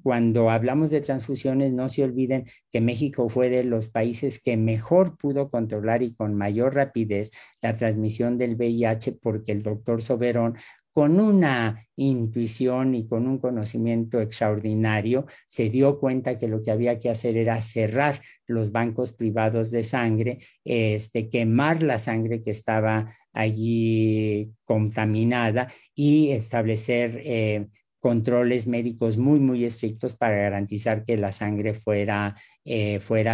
Cuando hablamos de transfusiones, no se olviden que México fue de los países que mejor pudo controlar y con mayor rapidez la transmisión del VIH, porque el doctor Soberón, con una intuición y con un conocimiento extraordinario, se dio cuenta que lo que había que hacer era cerrar los bancos privados de sangre, quemar la sangre que estaba allí contaminada y establecer controles médicos muy, muy estrictos para garantizar que la sangre fuera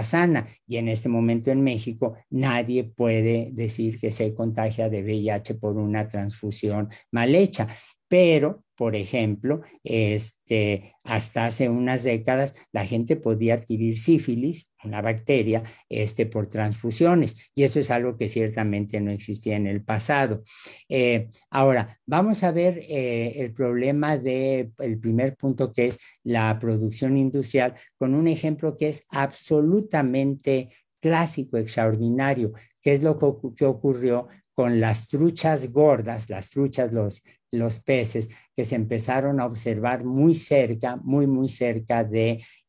sana. Y en este momento en México nadie puede decir que se contagia de VIH por una transfusión mal hecha. Pero, por ejemplo, hasta hace unas décadas la gente podía adquirir sífilis, una bacteria, por transfusiones, y eso es algo que ciertamente no existía en el pasado. Ahora, vamos a ver el problema del primer punto, que es la producción industrial, con un ejemplo que es absolutamente clásico, extraordinario, que es lo que ocurrió con las truchas gordas, las truchas, los peces, que se empezaron a observar muy cerca, muy, muy cerca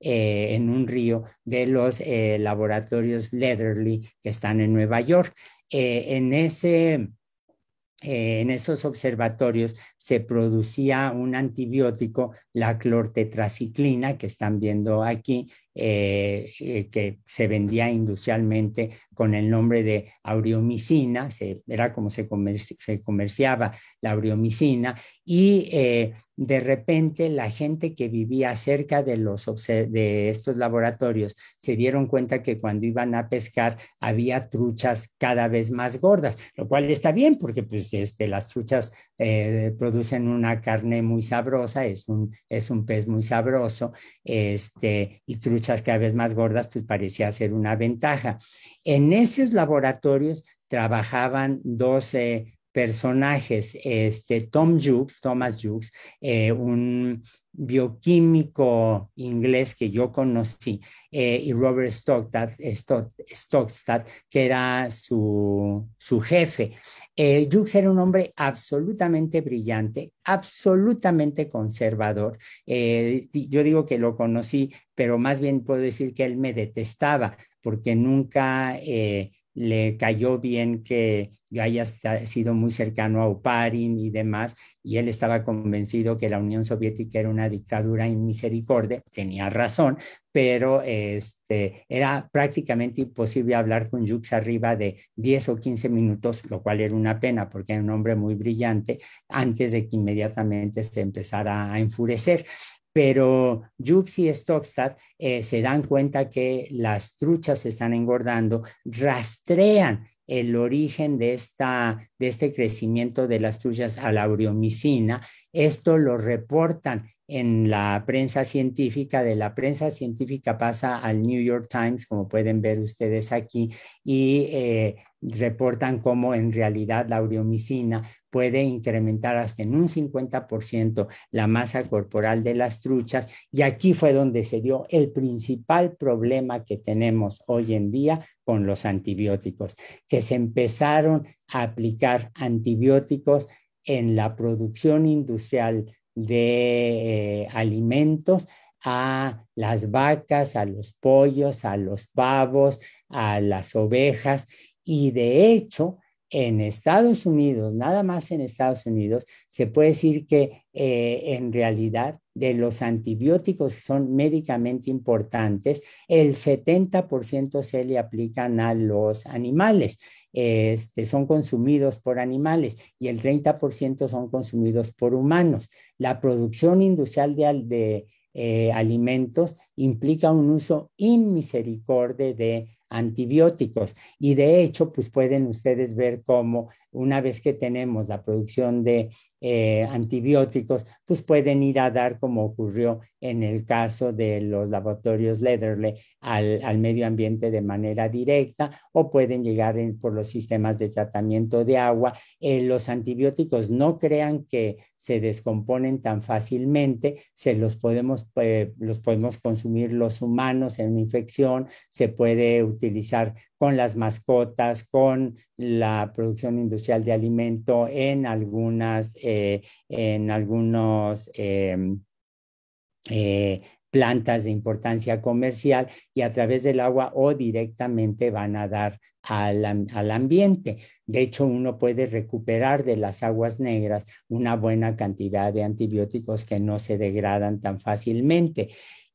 en un río de los laboratorios Leatherly que están en Nueva York. En esos observatorios se producía un antibiótico, la clortetraciclina, que están viendo aquí, que se vendía industrialmente con el nombre de aureomicina. Era como se comerciaba la aureomicina, y de repente la gente que vivía cerca de estos laboratorios se dieron cuenta que cuando iban a pescar había truchas cada vez más gordas, lo cual está bien porque pues, las truchas producen una carne muy sabrosa, es un pez muy sabroso, y truchas cada vez más gordas, pues parecía ser una ventaja. En esos laboratorios trabajaban 12 personajes, Thomas Jukes, un bioquímico inglés que yo conocí, y Robert Stockstad, que era su jefe. Jukes era un hombre absolutamente brillante, absolutamente conservador. Yo digo que lo conocí, pero más bien puedo decir que él me detestaba, porque nunca le cayó bien que yo haya sido muy cercano a Oparin y demás, y él estaba convencido que la Unión Soviética era una dictadura inmisericordia. Tenía razón, pero era prácticamente imposible hablar con Jukes arriba de 10 o 15 minutos, lo cual era una pena porque era un hombre muy brillante, antes de que inmediatamente se empezara a enfurecer. Pero Jukes y Stockstad se dan cuenta que las truchas se están engordando, rastrean el origen de este crecimiento de las truchas a la aureomicina. Esto lo reportan en la prensa científica, de la prensa científica pasa al New York Times, como pueden ver ustedes aquí, y reportan cómo en realidad la aureomicina puede incrementar hasta en un 50% la masa corporal de las truchas, y aquí fue donde se dio el principal problema que tenemos hoy en día con los antibióticos, que se empezaron a aplicar antibióticos en la producción industrial de alimentos a las vacas, a los pollos, a los pavos, a las ovejas, y de hecho en Estados Unidos, nada más en Estados Unidos, se puede decir que en realidad de los antibióticos que son médicamente importantes, el 70% se le aplican a los animales, son consumidos por animales, y el 30% son consumidos por humanos. La producción industrial de alimentos implica un uso inmisericordia de antibióticos, y de hecho pues pueden ustedes ver cómo una vez que tenemos la producción de antibióticos, pues pueden ir a dar, como ocurrió en el caso de los laboratorios Leatherley, al medio ambiente de manera directa, o pueden llegar por los sistemas de tratamiento de agua. Los antibióticos no crean que se descomponen tan fácilmente, los podemos consumir los humanos en una infección, se puede utilizar con las mascotas, con la producción industrial de alimento en algunos plantas de importancia comercial, y a través del agua o directamente van a dar al ambiente. De hecho, uno puede recuperar de las aguas negras una buena cantidad de antibióticos que no se degradan tan fácilmente.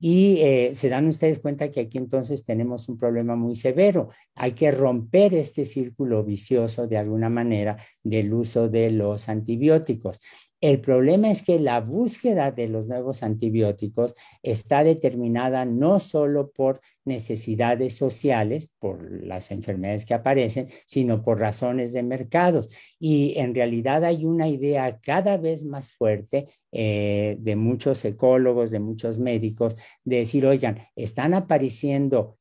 Y se dan ustedes cuenta que aquí entonces tenemos un problema muy severo. Hay que romper este círculo vicioso de alguna manera del uso de los antibióticos. El problema es que la búsqueda de los nuevos antibióticos está determinada no solo por necesidades sociales, por las enfermedades que aparecen, sino por razones de mercados. Y en realidad hay una idea cada vez más fuerte de muchos ecólogos, de muchos médicos, de decir, oigan, están apareciendo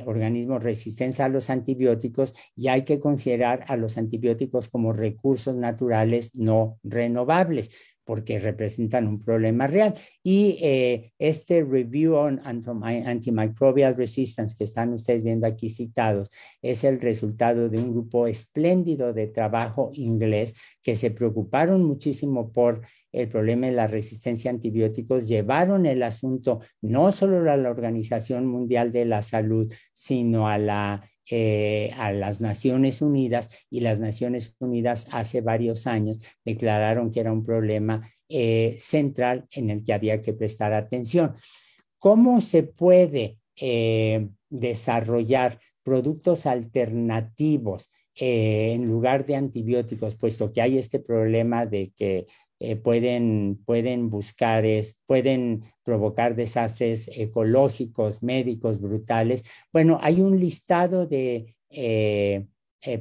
organismos resistentes a los antibióticos, y hay que considerar a los antibióticos como recursos naturales no renovables, porque representan un problema real. Y este Review on Antimicrobial Resistance que están ustedes viendo aquí citados es el resultado de un grupo espléndido de trabajo inglés que se preocuparon muchísimo por el problema de la resistencia a antibióticos, llevaron el asunto no solo a la Organización Mundial de la Salud, sino a las Naciones Unidas, y las Naciones Unidas hace varios años declararon que era un problema central en el que había que prestar atención. ¿Cómo se puede desarrollar productos alternativos en lugar de antibióticos, puesto que hay este problema de que pueden provocar desastres ecológicos, médicos brutales? Bueno, hay un listado de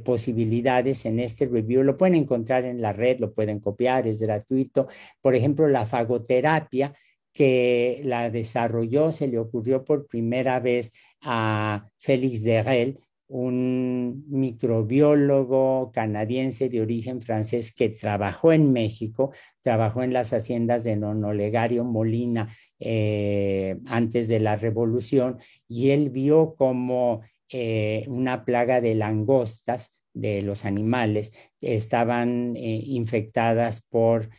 posibilidades en este review, lo pueden encontrar en la red, lo pueden copiar, es gratuito. Por ejemplo, la fagoterapia, que la desarrolló, se le ocurrió por primera vez a Félix Derel, un microbiólogo canadiense de origen francés que trabajó en México, trabajó en las haciendas de Don Olegario Molina antes de la Revolución, y él vio como una plaga de langostas de los animales estaban infectadas por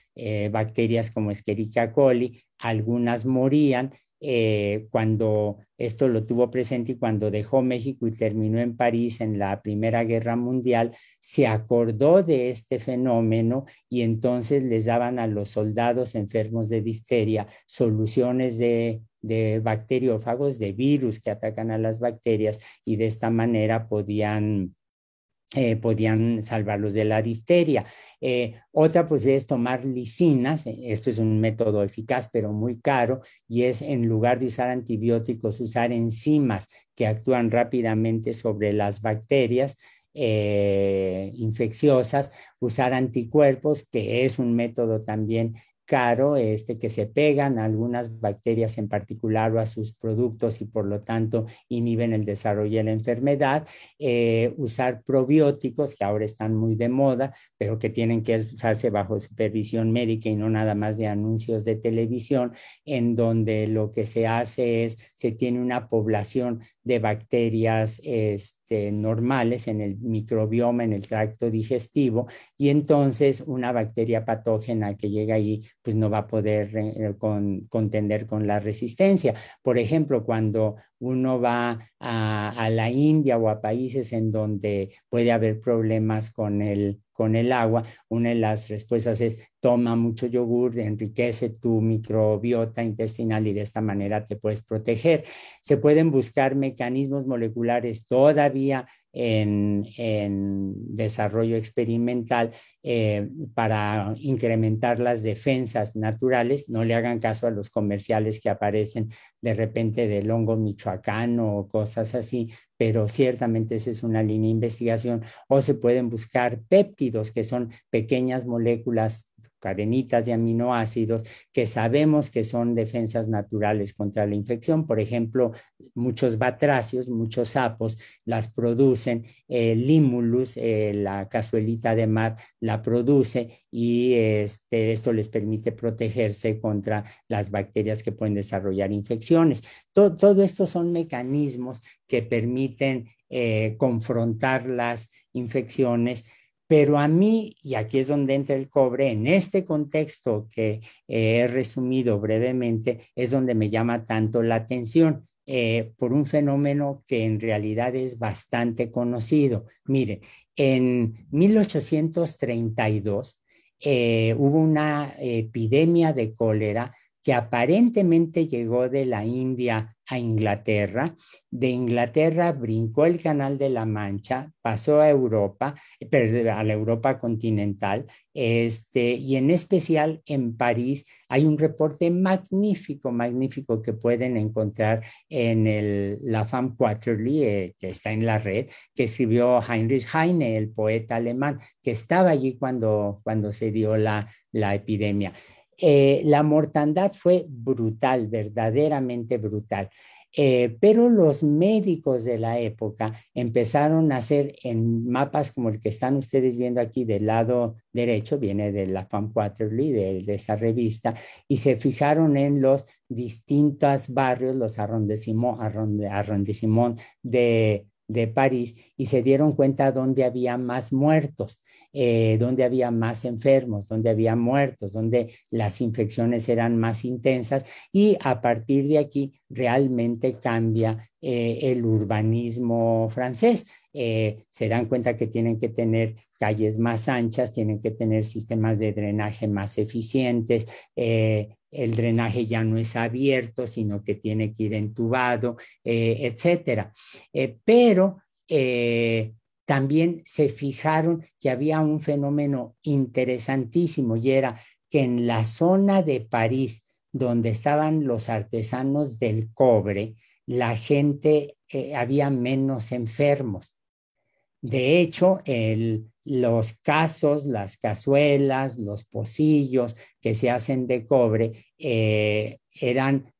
bacterias como Escherichia coli, algunas morían. Cuando esto lo tuvo presente, y cuando dejó México y terminó en París en la Primera Guerra Mundial, se acordó de este fenómeno, y entonces les daban a los soldados enfermos de difteria soluciones de bacteriófagos, de virus que atacan a las bacterias, y de esta manera podían salvarlos de la difteria. Otra posibilidad es tomar lisinas. Esto es un método eficaz pero muy caro, y es, en lugar de usar antibióticos, usar enzimas que actúan rápidamente sobre las bacterias infecciosas, usar anticuerpos, que es un método también caro, que se pegan a algunas bacterias en particular o a sus productos y por lo tanto inhiben el desarrollo de la enfermedad. Usar probióticos, que ahora están muy de moda, pero que tienen que usarse bajo supervisión médica y no nada más de anuncios de televisión, en donde lo que se hace es, se tiene una población de bacterias normales en el microbioma, en el tracto digestivo, y entonces una bacteria patógena que llega ahí, pues no va a poder contender con la resistencia. Por ejemplo, cuando uno va a la India o a países en donde puede haber problemas con el agua, una de las respuestas es toma mucho yogur, enriquece tu microbiota intestinal y de esta manera te puedes proteger. Se pueden buscar mecanismos moleculares todavía en desarrollo experimental para incrementar las defensas naturales. No le hagan caso a los comerciales que aparecen de repente del hongo michoacano o cosas así, pero ciertamente esa es una línea de investigación. O se pueden buscar péptidos, que son pequeñas moléculas, cadenitas de aminoácidos que sabemos que son defensas naturales contra la infección. Por ejemplo, muchos batracios, muchos sapos las producen, Limulus, la cazuelita de mar, la produce y esto les permite protegerse contra las bacterias que pueden desarrollar infecciones. Todo esto son mecanismos que permiten confrontar las infecciones. Pero a mí, y aquí es donde entra el cobre, en este contexto que he resumido brevemente, es donde me llama tanto la atención por un fenómeno que en realidad es bastante conocido. Mire, en 1832 hubo una epidemia de cólera que aparentemente llegó de la India a Inglaterra. De Inglaterra brincó el Canal de la Mancha, pasó a Europa, a la Europa continental, y en especial en París hay un reporte magnífico, magnífico que pueden encontrar en la Femme Quaterly, que está en la red, que escribió Heinrich Heine, el poeta alemán, que estaba allí cuando se dio la epidemia. La mortandad fue brutal, verdaderamente brutal. Pero los médicos de la época empezaron a hacer en mapas como el que están ustedes viendo aquí del lado derecho, viene de la Femme Quaterly, de esa revista, y se fijaron en los distintos barrios, los arrondissements de París, y se dieron cuenta dónde había más muertos, donde había más enfermos, donde había muertos, donde las infecciones eran más intensas, y a partir de aquí realmente cambia el urbanismo francés. Se dan cuenta que tienen que tener calles más anchas, tienen que tener sistemas de drenaje más eficientes, el drenaje ya no es abierto, sino que tiene que ir entubado, etcétera. Pero también se fijaron que había un fenómeno interesantísimo y era que en la zona de París, donde estaban los artesanos del cobre, la gente, había menos enfermos. De hecho, los casos, las cazuelas, los pocillos que se hacen de cobre eran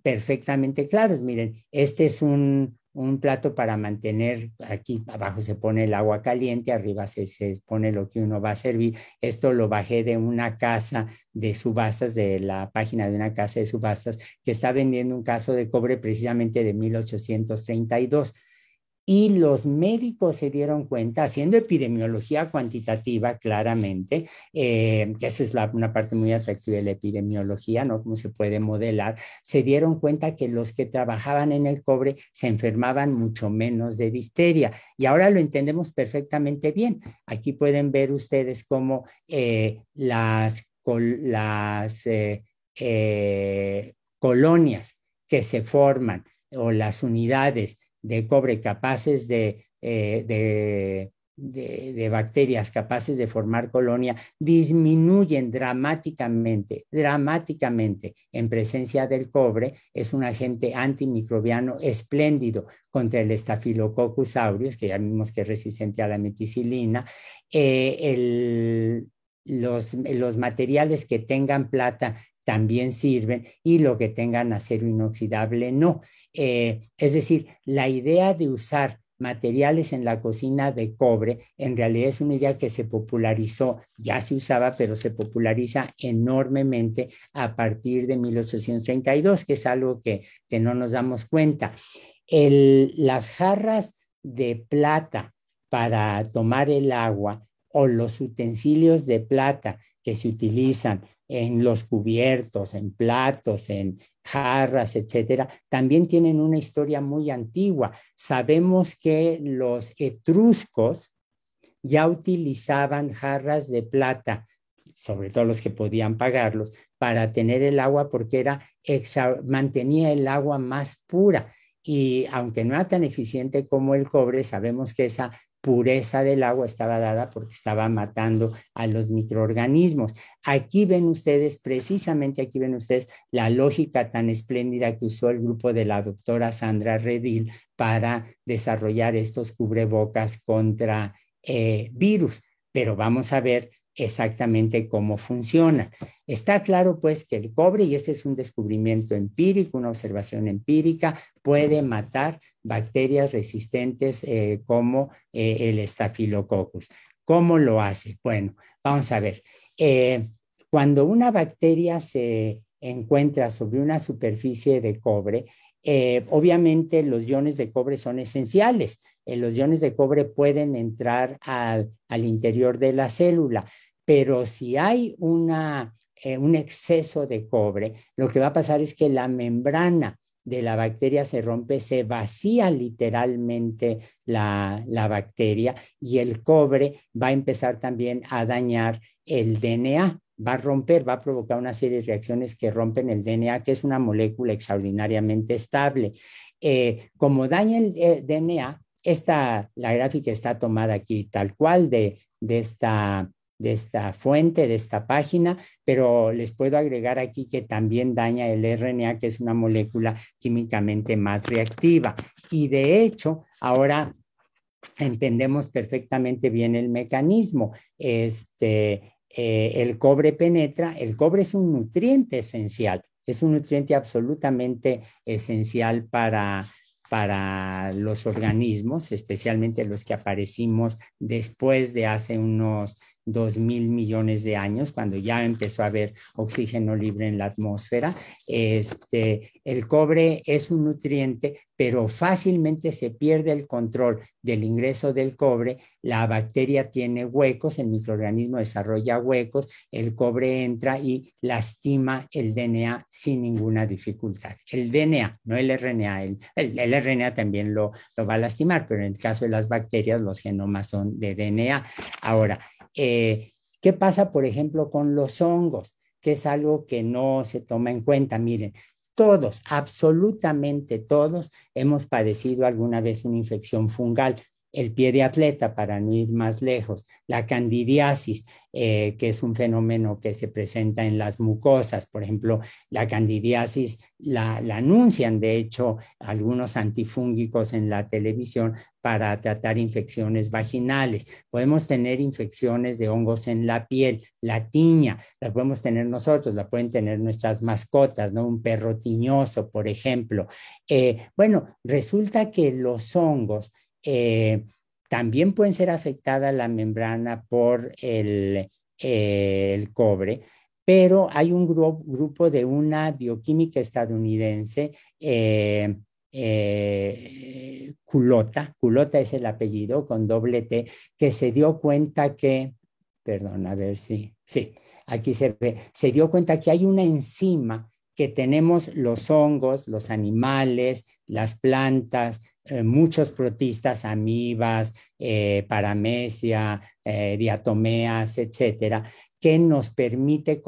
perfectamente claros. Miren, este es un plato para mantener, aquí abajo se pone el agua caliente, arriba se pone lo que uno va a servir. Esto lo bajé de una casa de subastas, de la página de una casa de subastas que está vendiendo un caso de cobre precisamente de 1832. Y los médicos se dieron cuenta, haciendo epidemiología cuantitativa claramente, que esa es una parte muy atractiva de la epidemiología, ¿no? Cómo se puede modelar, se dieron cuenta que los que trabajaban en el cobre se enfermaban mucho menos de difteria. Y ahora lo entendemos perfectamente bien. Aquí pueden ver ustedes cómo las colonias que se forman o las unidades de cobre capaces de bacterias capaces de formar colonia disminuyen dramáticamente en presencia del cobre. Es un agente antimicrobiano espléndido contra el Staphylococcus aureus, que ya vimos que es resistente a la meticilina. los materiales que tengan plata también sirven y lo que tengan acero inoxidable no. Es decir, la idea de usar materiales en la cocina de cobre en realidad es una idea que se popularizó, ya se usaba, pero se populariza enormemente a partir de 1832, que es algo que no nos damos cuenta. Las jarras de plata para tomar el agua o los utensilios de plata que se utilizan en los cubiertos, en platos, en jarras, etcétera, también tienen una historia muy antigua. Sabemos que los etruscos ya utilizaban jarras de plata, sobre todo los que podían pagarlos, para tener el agua porque mantenía el agua más pura. Y aunque no era tan eficiente como el cobre, sabemos que esa pureza del agua estaba dada porque estaba matando a los microorganismos. Aquí ven ustedes, precisamente aquí ven ustedes la lógica tan espléndida que usó el grupo de la doctora Sandra Redil para desarrollar estos cubrebocas contra virus. Pero vamos a ver exactamente cómo funciona. Está claro pues que el cobre, y este es un descubrimiento empírico, una observación empírica, puede matar bacterias resistentes como el Staphylococcus. ¿Cómo lo hace? Bueno, vamos a ver. Cuando una bacteria se encuentra sobre una superficie de cobre, obviamente los iones de cobre son esenciales. Los iones de cobre pueden entrar al interior de la célula, pero si hay un exceso de cobre, lo que va a pasar es que la membrana de la bacteria se rompe, se vacía literalmente la bacteria y el cobre va a empezar también a dañar el DNA. Va a romper, va a provocar una serie de reacciones que rompen el DNA, que es una molécula extraordinariamente estable. Como daña el DNA, la gráfica está tomada aquí tal cual de esta fuente, de esta página, pero les puedo agregar aquí que también daña el RNA, que es una molécula químicamente más reactiva. Y de hecho, ahora entendemos perfectamente bien el mecanismo. El cobre penetra, el cobre es un nutriente esencial, es un nutriente absolutamente esencial para los organismos, especialmente los que aparecimos después de hace unos 2.000 millones de años, cuando ya empezó a haber oxígeno libre en la atmósfera. El cobre es un nutriente, pero fácilmente se pierde el control del ingreso del cobre. La bacteria tiene huecos, el microorganismo desarrolla huecos, el cobre entra y lastima el DNA sin ninguna dificultad. El DNA, no el RNA. El RNA también lo va a lastimar, pero en el caso de las bacterias, los genomas son de DNA. Ahora, ¿qué pasa, por ejemplo, con los hongos? Que es algo que no se toma en cuenta. Miren, todos, absolutamente todos, hemos padecido alguna vez una infección fungal. El pie de atleta, para no ir más lejos, la candidiasis, que es un fenómeno que se presenta en las mucosas. Por ejemplo, la candidiasis la anuncian, de hecho, algunos antifúngicos en la televisión para tratar infecciones vaginales. Podemos tener infecciones de hongos en la piel, la tiña, la podemos tener nosotros, la pueden tener nuestras mascotas, ¿no? Un perro tiñoso, por ejemplo. Bueno, resulta que los hongos también pueden ser afectada la membrana por el cobre, pero hay un grupo de una bioquímica estadounidense, Culota es el apellido, con doble T, que se dio cuenta que, perdón, a ver si, sí, aquí se ve, se dio cuenta que hay una enzima que tenemos los hongos, los animales, las plantas, muchos protistas, amibas, paramecia, diatomeas, etcétera, que nos permite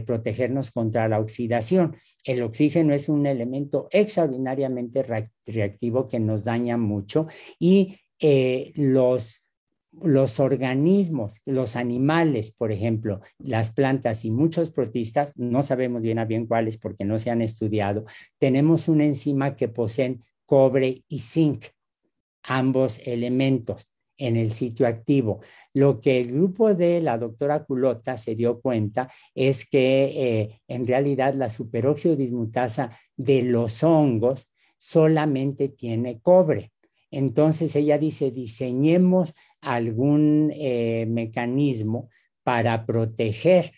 protegernos contra la oxidación. El oxígeno es un elemento extraordinariamente reactivo que nos daña mucho y los organismos, los animales, por ejemplo, las plantas y muchos protistas, no sabemos bien a bien cuáles porque no se han estudiado, tenemos una enzima que poseen cobre y zinc, ambos elementos. en el sitio activo. Lo que el grupo de la doctora Culota se dio cuenta es que en realidad la superóxido dismutasa de los hongos solamente tiene cobre. Entonces ella dice, diseñemos algún mecanismo para proteger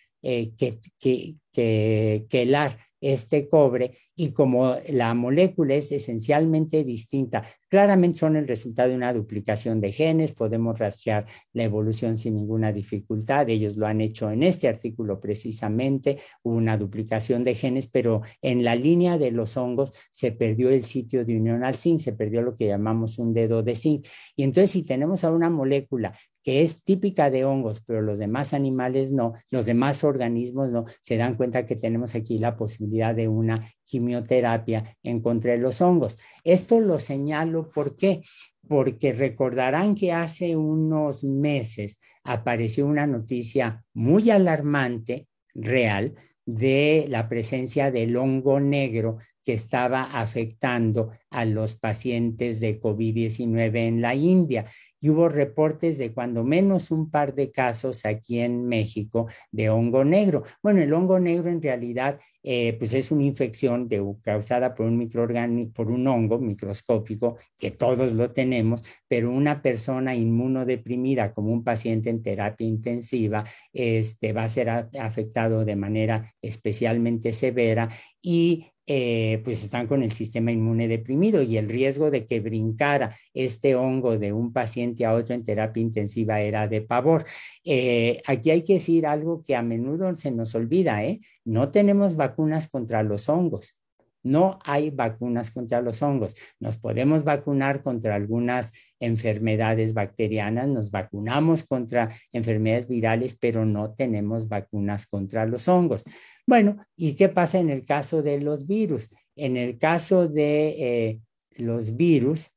quelar este cobre, y como la molécula es esencialmente distinta, claramente son el resultado de una duplicación de genes, podemos rastrear la evolución sin ninguna dificultad, ellos lo han hecho en este artículo precisamente, una duplicación de genes, pero en la línea de los hongos se perdió el sitio de unión al zinc, se perdió lo que llamamos un dedo de zinc, y entonces si tenemos ahora una molécula que es típica de hongos, pero los demás animales no, los demás organismos no, se dan cuenta que tenemos aquí la posibilidad de una quimioterapia en contra de los hongos. Esto lo señalo, ¿por qué? Porque recordarán que hace unos meses apareció una noticia muy alarmante, real, de la presencia del hongo negro que estaba afectando a los pacientes de COVID-19 en la India. Y hubo reportes de cuando menos un par de casos aquí en México de hongo negro. Bueno, el hongo negro en realidad pues es una infección causada por un microorganismo, por un hongo microscópico, que todos lo tenemos, pero una persona inmunodeprimida como un paciente en terapia intensiva va a ser afectado de manera especialmente severa y pues están con el sistema inmune deprimido, y el riesgo de que brincara este hongo de un paciente a otro en terapia intensiva era de pavor. Aquí hay que decir algo que a menudo se nos olvida, no tenemos vacunas contra los hongos. No hay vacunas contra los hongos. Nos podemos vacunar contra algunas enfermedades bacterianas, nos vacunamos contra enfermedades virales, pero no tenemos vacunas contra los hongos. Bueno, ¿y qué pasa en el caso de los virus? En el caso de los virus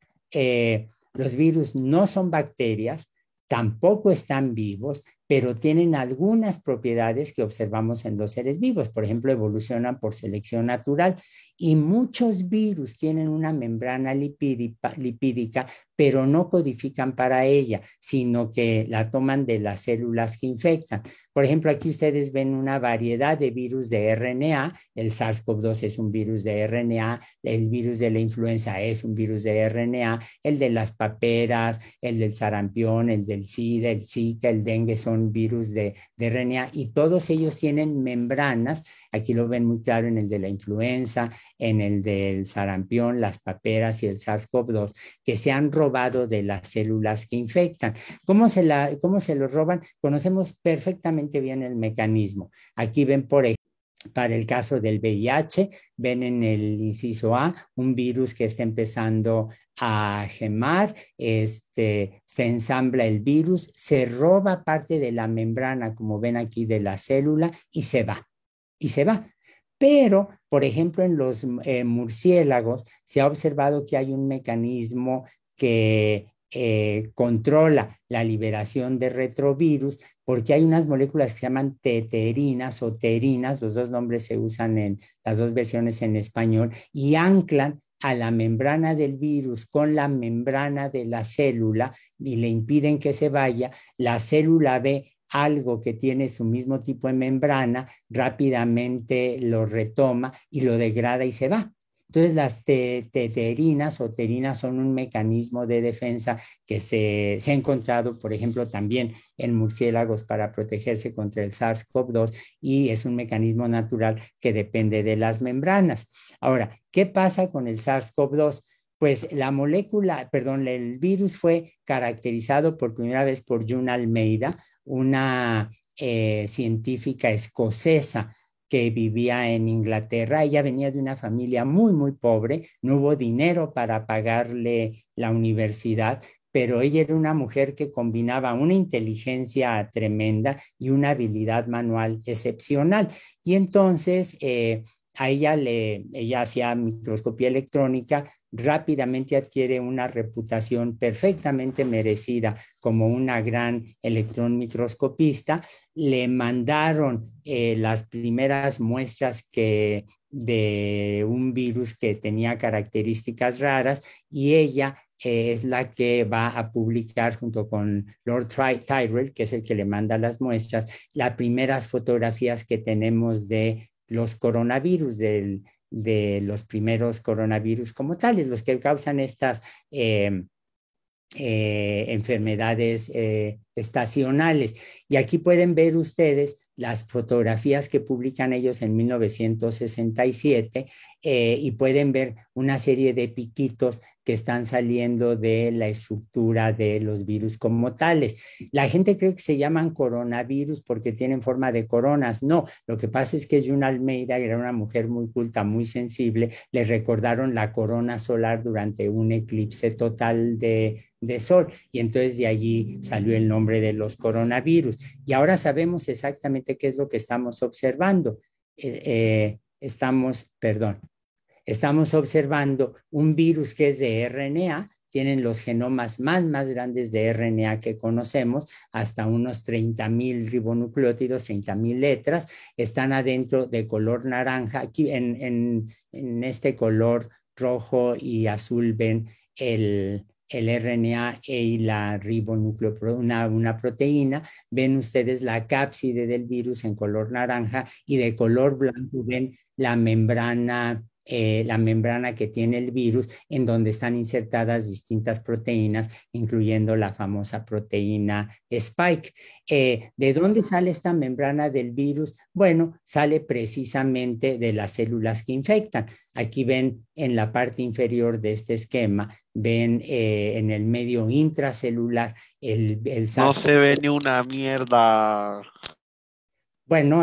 no son bacterias, tampoco están vivos, pero tienen algunas propiedades que observamos en los seres vivos. Por ejemplo, evolucionan por selección natural, y muchos virus tienen una membrana lipídica, pero no codifican para ella, sino que la toman de las células que infectan. Por ejemplo, aquí ustedes ven una variedad de virus de RNA. El SARS-CoV-2 es un virus de RNA, el virus de la influenza es un virus de RNA, el de las paperas, el del sarampión, el del SIDA, el Zika, el dengue son virus de RNA, y todos ellos tienen membranas. Aquí lo ven muy claro en el de la influenza, en el del sarampión, las paperas y el SARS-CoV-2, que se han robado de las células que infectan. ¿Cómo se lo roban? Conocemos perfectamente bien el mecanismo. Aquí ven, por ejemplo, para el caso del VIH, ven en el inciso A un virus que está empezando a gemar, se ensambla el virus, se roba parte de la membrana, como ven aquí, de la célula, y se va. Pero, por ejemplo, en los murciélagos se ha observado que hay un mecanismo que controla la liberación de retrovirus, porque hay unas moléculas que se llaman teterinas o terinas, los dos nombres se usan en las dos versiones en español, y anclan a la membrana del virus con la membrana de la célula y le impiden que se vaya. La célula ve algo que tiene su mismo tipo de membrana, rápidamente lo retoma y lo degrada y se va. Entonces, las teterinas o terinas son un mecanismo de defensa que se ha encontrado, por ejemplo, también en murciélagos para protegerse contra el SARS-CoV-2, y es un mecanismo natural que depende de las membranas. Ahora, ¿qué pasa con el SARS-CoV-2? Pues el virus fue caracterizado por primera vez por June Almeida, una científica escocesa que vivía en Inglaterra. Ella venía de una familia muy, muy pobre, no hubo dinero para pagarle la universidad, pero ella era una mujer que combinaba una inteligencia tremenda y una habilidad manual excepcional. Y entonces a ella hacía microscopía electrónica, rápidamente adquiere una reputación perfectamente merecida como una gran electrón microscopista. Le mandaron las primeras muestras que de un virus que tenía características raras y ella es la que va a publicar junto con Lord Tyrrell, que es el que le manda las muestras, las primeras fotografías que tenemos de los coronavirus, de los primeros coronavirus como tales, los que causan estas enfermedades estacionales. Y aquí pueden ver ustedes las fotografías que publican ellos en 1967 y pueden ver una serie de piquitos que están saliendo de la estructura de los virus como tales. La gente cree que se llaman coronavirus porque tienen forma de coronas. No, lo que pasa es que June Almeida era una mujer muy culta, muy sensible. Le recordaron la corona solar durante un eclipse total de sol y entonces de allí salió el nombre de los coronavirus. Y ahora sabemos exactamente qué es lo que estamos observando. Estamos observando un virus que es de RNA, tienen los genomas más grandes de RNA que conocemos, hasta unos 30,000 ribonucleótidos, 30,000 letras, están adentro de color naranja. Aquí en este color rojo y azul ven el RNA y la ribonucleoproteína, una proteína. Ven ustedes la cápside del virus en color naranja y de color blanco ven la membrana que tiene el virus, en donde están insertadas distintas proteínas, incluyendo la famosa proteína Spike. ¿De dónde sale esta membrana del virus? Bueno, sale precisamente de las células que infectan. Aquí ven en la parte inferior de este esquema, ven en el medio intracelular el No se ve ni una mierda. Bueno,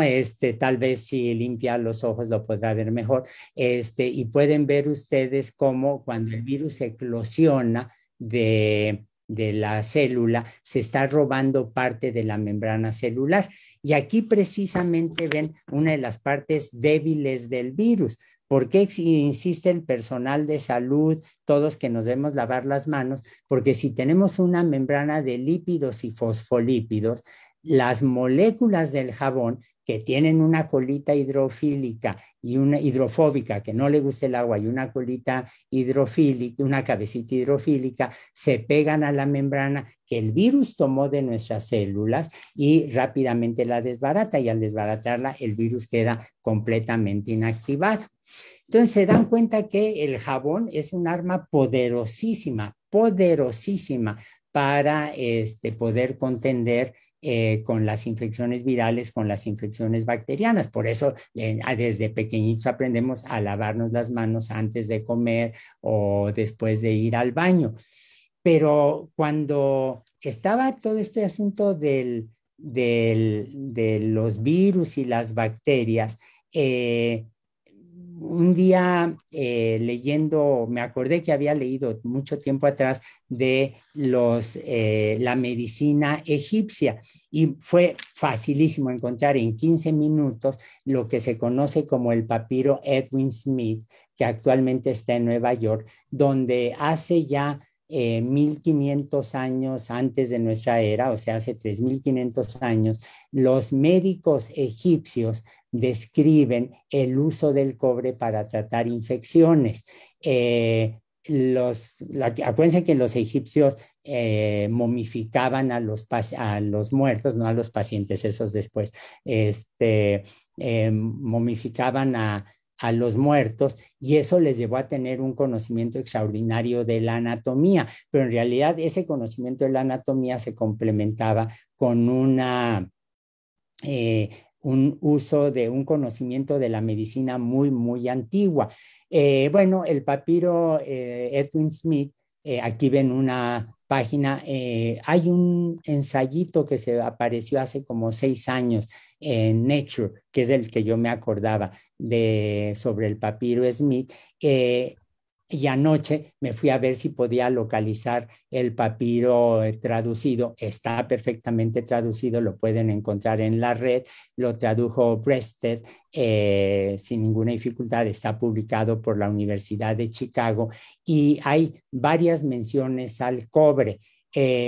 tal vez si limpia los ojos lo podrá ver mejor. Y pueden ver ustedes cómo cuando el virus eclosiona de la célula, se está robando parte de la membrana celular. Y aquí precisamente ven una de las partes débiles del virus. ¿Por qué insiste el personal de salud, todos que nos debemos lavar las manos? Porque si tenemos una membrana de lípidos y fosfolípidos, las moléculas del jabón que tienen una colita hidrofílica y una hidrofóbica, que no le gusta el agua, y una colita hidrofílica, una cabecita hidrofílica, se pegan a la membrana que el virus tomó de nuestras células y rápidamente la desbarata, y al desbaratarla el virus queda completamente inactivado. Entonces se dan cuenta que el jabón es un arma poderosísima para poder contender con las infecciones virales, con las infecciones bacterianas. Por eso desde pequeñitos aprendemos a lavarnos las manos antes de comer o después de ir al baño. Pero cuando estaba todo este asunto de los virus y las bacterias, un día leyendo, me acordé que había leído mucho tiempo atrás de la medicina egipcia, y fue facilísimo encontrar en 15 minutos lo que se conoce como el papiro Edwin Smith, que actualmente está en Nueva York, donde hace ya 1500 años antes de nuestra era, o sea, hace 3500 años, los médicos egipcios describen el uso del cobre para tratar infecciones. Acuérdense que los egipcios momificaban a los muertos, no a los pacientes, esos después, momificaban a los muertos, y eso les llevó a tener un conocimiento extraordinario de la anatomía, pero en realidad ese conocimiento de la anatomía se complementaba con un uso de un conocimiento de la medicina muy antigua. Bueno, el papiro Edwin Smith, aquí ven una página, hay un ensayito que se apareció hace como 6 años en Nature, que es del que yo me acordaba, sobre el papiro Smith, y anoche me fui a ver si podía localizar el papiro traducido. Está perfectamente traducido, lo pueden encontrar en la red. Lo tradujo Breasted sin ninguna dificultad. Está publicado por la Universidad de Chicago y hay varias menciones al cobre.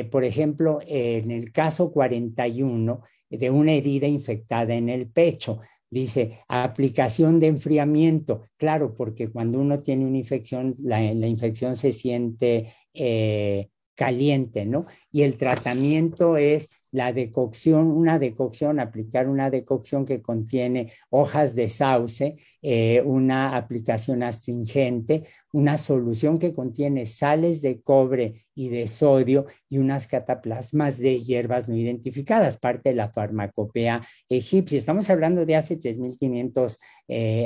Por ejemplo, en el caso 41 de una herida infectada en el pecho, Dice, aplicación de enfriamiento. Claro, porque cuando uno tiene una infección, la infección se siente caliente, ¿no? Y el tratamiento es la decocción, aplicar una decocción que contiene hojas de sauce, una aplicación astringente, una solución que contiene sales de cobre y de sodio y unas cataplasmas de hierbas no identificadas, parte de la farmacopea egipcia. Estamos hablando de hace 3.500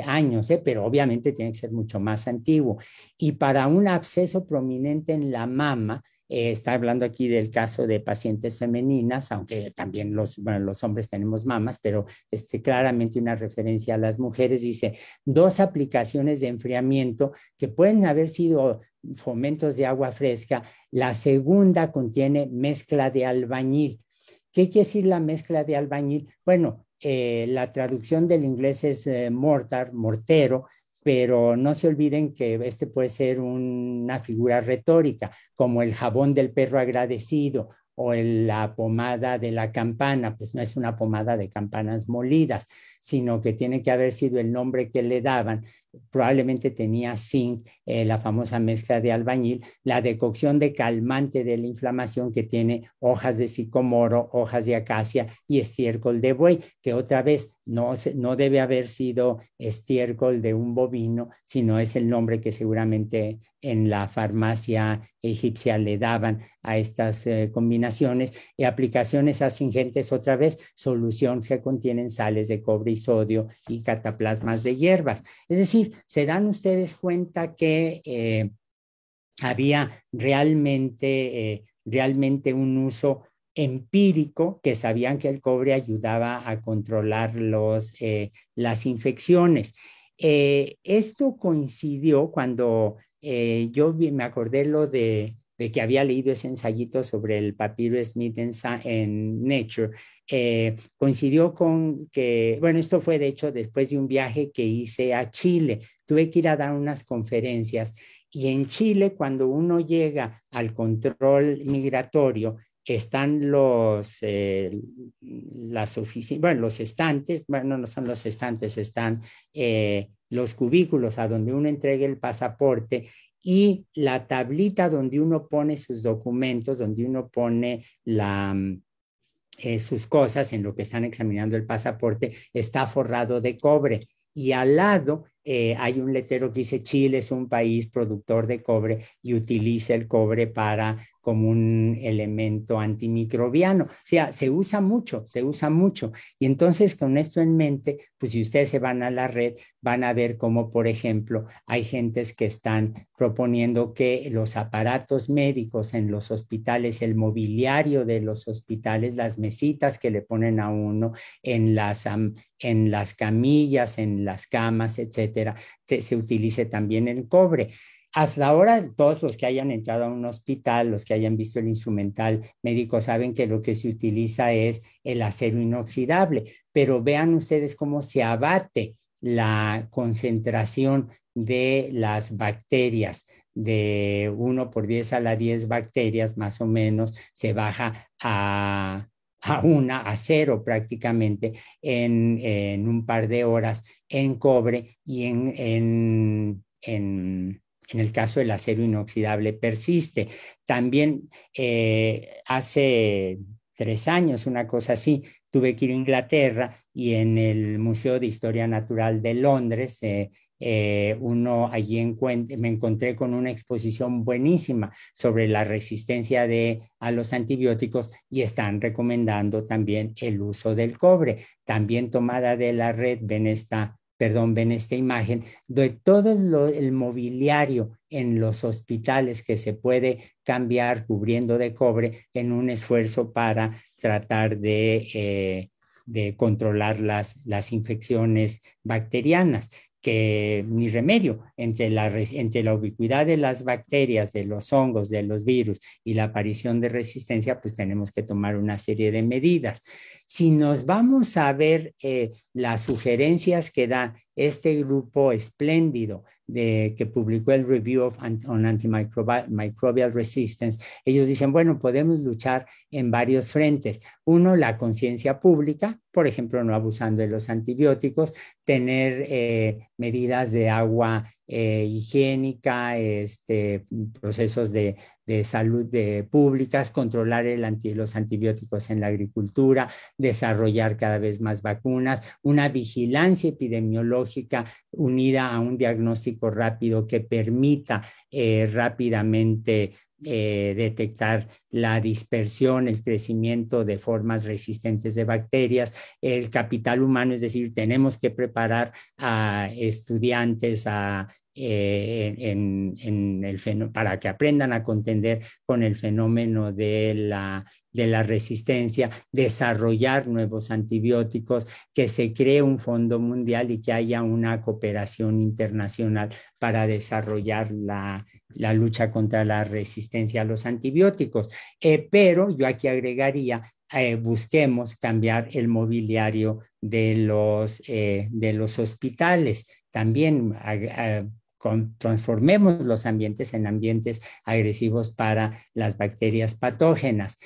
años, pero obviamente tiene que ser mucho más antiguo. Y para un absceso prominente en la mama, está hablando aquí del caso de pacientes femeninas, aunque también los hombres tenemos mamas, pero claramente una referencia a las mujeres. Dice, 2 aplicaciones de enfriamiento que pueden haber sido fomentos de agua fresca. La segunda contiene mezcla de albañil. ¿Qué quiere decir la mezcla de albañil? Bueno, la traducción del inglés es mortero, pero no se olviden que este puede ser una figura retórica, como el jabón del perro agradecido o la pomada de la campana. Pues no es una pomada de campanas molidas, sino que tiene que haber sido el nombre que le daban. Probablemente tenía zinc, la famosa mezcla de albañil, la decocción de calmante de la inflamación que tiene hojas de sicomoro, hojas de acacia y estiércol de buey, que otra vez no debe haber sido estiércol de un bovino, sino es el nombre que seguramente en la farmacia egipcia le daban a estas combinaciones. Y aplicaciones astringentes, otra vez, soluciones que contienen sales de cobre y sodio y cataplasmas de hierbas. Es decir, se dan ustedes cuenta que había realmente un uso empírico, que sabían que el cobre ayudaba a controlar las infecciones. Esto coincidió cuando yo me acordé de que había leído ese ensayito sobre el papiro Smith en Nature. Coincidió con que, bueno, esto fue de hecho después de un viaje que hice a Chile. Tuve que ir a dar unas conferencias y en Chile, cuando uno llega al control migratorio, están las oficinas, bueno, los estantes, bueno, no son los estantes, están los cubículos a donde uno entrega el pasaporte y la tablita donde uno pone sus documentos, donde uno pone sus cosas en lo que están examinando el pasaporte, está forrado de cobre. Y al lado hay un letrero que dice Chile es un país productor de cobre y utiliza el cobre como un elemento antimicrobiano. O sea, se usa mucho. Y entonces con esto en mente, pues si ustedes se van a la red, van a ver cómo, por ejemplo, hay gentes que están proponiendo que los aparatos médicos en los hospitales, el mobiliario de los hospitales, las mesitas que le ponen a uno en las camillas, en las camas, etcétera, se utilice también el cobre. Hasta ahora, todos los que hayan entrado a un hospital, los que hayan visto el instrumental médico, saben que lo que se utiliza es el acero inoxidable, pero vean ustedes cómo se abate la concentración de las bacterias. De 1 por 10 a la 10 bacterias, más o menos, se baja a 0 prácticamente en un par de horas en cobre y en el caso del acero inoxidable persiste. También hace 3 años, una cosa así, tuve que ir a Inglaterra y en el Museo de Historia Natural de Londres, allí me encontré con una exposición buenísima sobre la resistencia a los antibióticos y están recomendando también el uso del cobre. También tomada de la red, ven esta imagen de todo el mobiliario en los hospitales que se puede cambiar cubriendo de cobre en un esfuerzo para tratar de controlar las infecciones bacterianas, que ni remedio entre la ubicuidad de las bacterias, de los hongos, de los virus y la aparición de resistencia, pues tenemos que tomar una serie de medidas. Si nos vamos a ver las sugerencias que da este grupo espléndido que publicó el Review on Antimicrobial Resistance, ellos dicen, bueno, podemos luchar en varios frentes. Uno, la conciencia pública, por ejemplo, no abusando de los antibióticos, tener medidas de agua higiénica, procesos de salud públicas, controlar los antibióticos en la agricultura, desarrollar cada vez más vacunas, una vigilancia epidemiológica unida a un diagnóstico rápido que permita rápidamente detectar la dispersión, el crecimiento de formas resistentes de bacterias, el capital humano, es decir, tenemos que preparar a estudiantes para que aprendan a contender con el fenómeno de la resistencia, desarrollar nuevos antibióticos, que se cree un fondo mundial y que haya una cooperación internacional para desarrollar la lucha contra la resistencia a los antibióticos. Pero yo aquí agregaría, busquemos cambiar el mobiliario de los hospitales. También transformemos los ambientes en ambientes agresivos para las bacterias patógenas.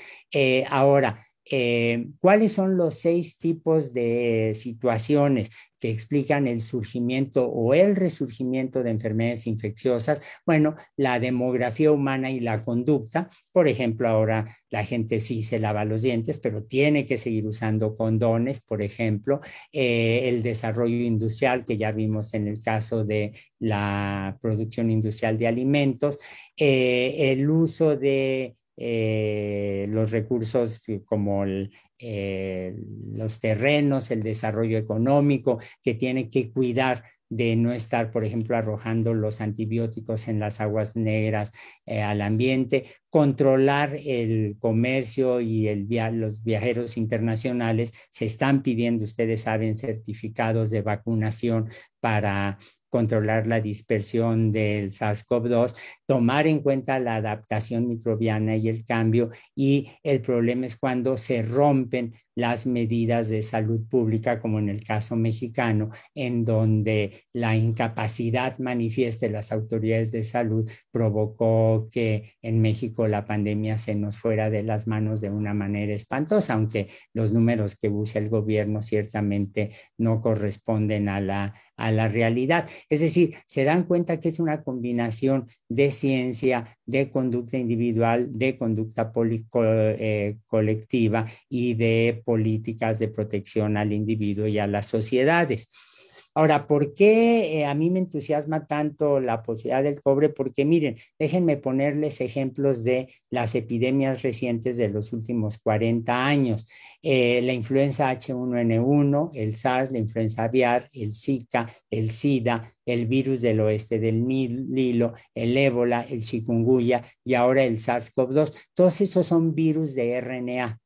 Ahora, ¿cuáles son los 6 tipos de situaciones que explican el surgimiento o el resurgimiento de enfermedades infecciosas? Bueno, la demografía humana y la conducta. Por ejemplo, ahora la gente sí se lava los dientes, pero tiene que seguir usando condones, por ejemplo. El desarrollo industrial, que ya vimos en el caso de la producción industrial de alimentos. El uso de los recursos como los terrenos, el desarrollo económico, que tiene que cuidar de no estar, por ejemplo, arrojando los antibióticos en las aguas negras al ambiente, controlar el comercio y los viajeros internacionales. Se están pidiendo, ustedes saben, certificados de vacunación para controlar la dispersión del SARS-CoV-2, tomar en cuenta la adaptación microbiana y el cambio, y el problema es cuando se rompen las medidas de salud pública, como en el caso mexicano, en donde la incapacidad manifiesta de las autoridades de salud provocó que en México la pandemia se nos fuera de las manos de una manera espantosa, aunque los números que usa el gobierno ciertamente no corresponden a la realidad. Es decir, se dan cuenta que es una combinación de ciencia, de conducta individual, de conducta colectiva y de políticas de protección al individuo y a las sociedades. Ahora, ¿por qué a mí me entusiasma tanto la posibilidad del cobre? Porque miren, déjenme ponerles ejemplos de las epidemias recientes de los últimos 40 años. La influenza H1N1, el SARS, la influenza aviar, el Zika, el SIDA, el virus del oeste del Nilo, el ébola, el chikungunya y ahora el SARS-CoV-2. Todos estos son virus de RNA.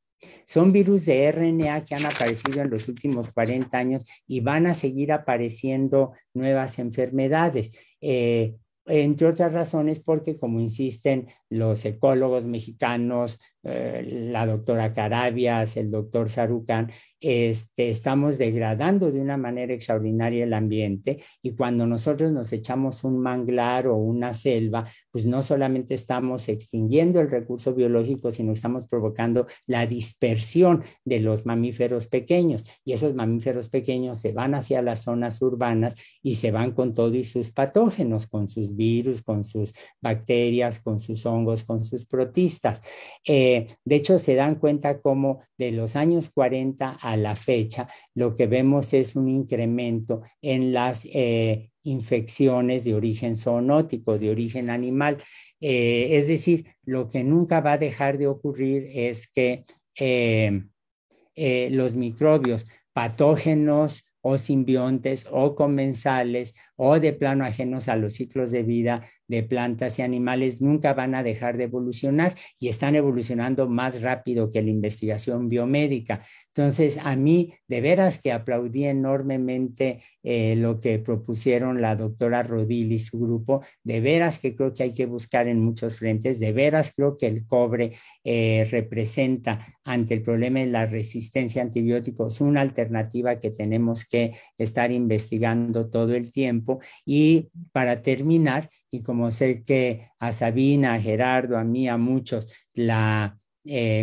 Son virus de RNA que han aparecido en los últimos 40 años y van a seguir apareciendo nuevas enfermedades. Entre otras razones porque, como insisten los ecólogos mexicanos, la doctora Carabias, el doctor Sarucán, estamos degradando de una manera extraordinaria el ambiente, y cuando nosotros nos echamos un manglar o una selva, pues no solamente estamos extinguiendo el recurso biológico, sino estamos provocando la dispersión de los mamíferos pequeños, y esos mamíferos pequeños se van hacia las zonas urbanas y se van con todo y sus patógenos, con sus virus, con sus bacterias, con sus hongos, con sus protistas. De hecho, se dan cuenta cómo de los años 40 a la fecha, lo que vemos es un incremento en las infecciones de origen zoonótico, de origen animal. Es decir, lo que nunca va a dejar de ocurrir es que los microbios patógenos o simbiontes o comensales o de plano ajenos a los ciclos de vida de plantas y animales, nunca van a dejar de evolucionar y están evolucionando más rápido que la investigación biomédica. Entonces, a mí de veras que aplaudí enormemente lo que propusieron la doctora Rodil y su grupo. De veras que creo que hay que buscar en muchos frentes. De veras creo que el cobre representa ante el problema de la resistencia a antibióticos una alternativa que tenemos que estar investigando todo el tiempo. Y para terminar, y como sé que a Sabina, a Gerardo, a mí, a muchos, la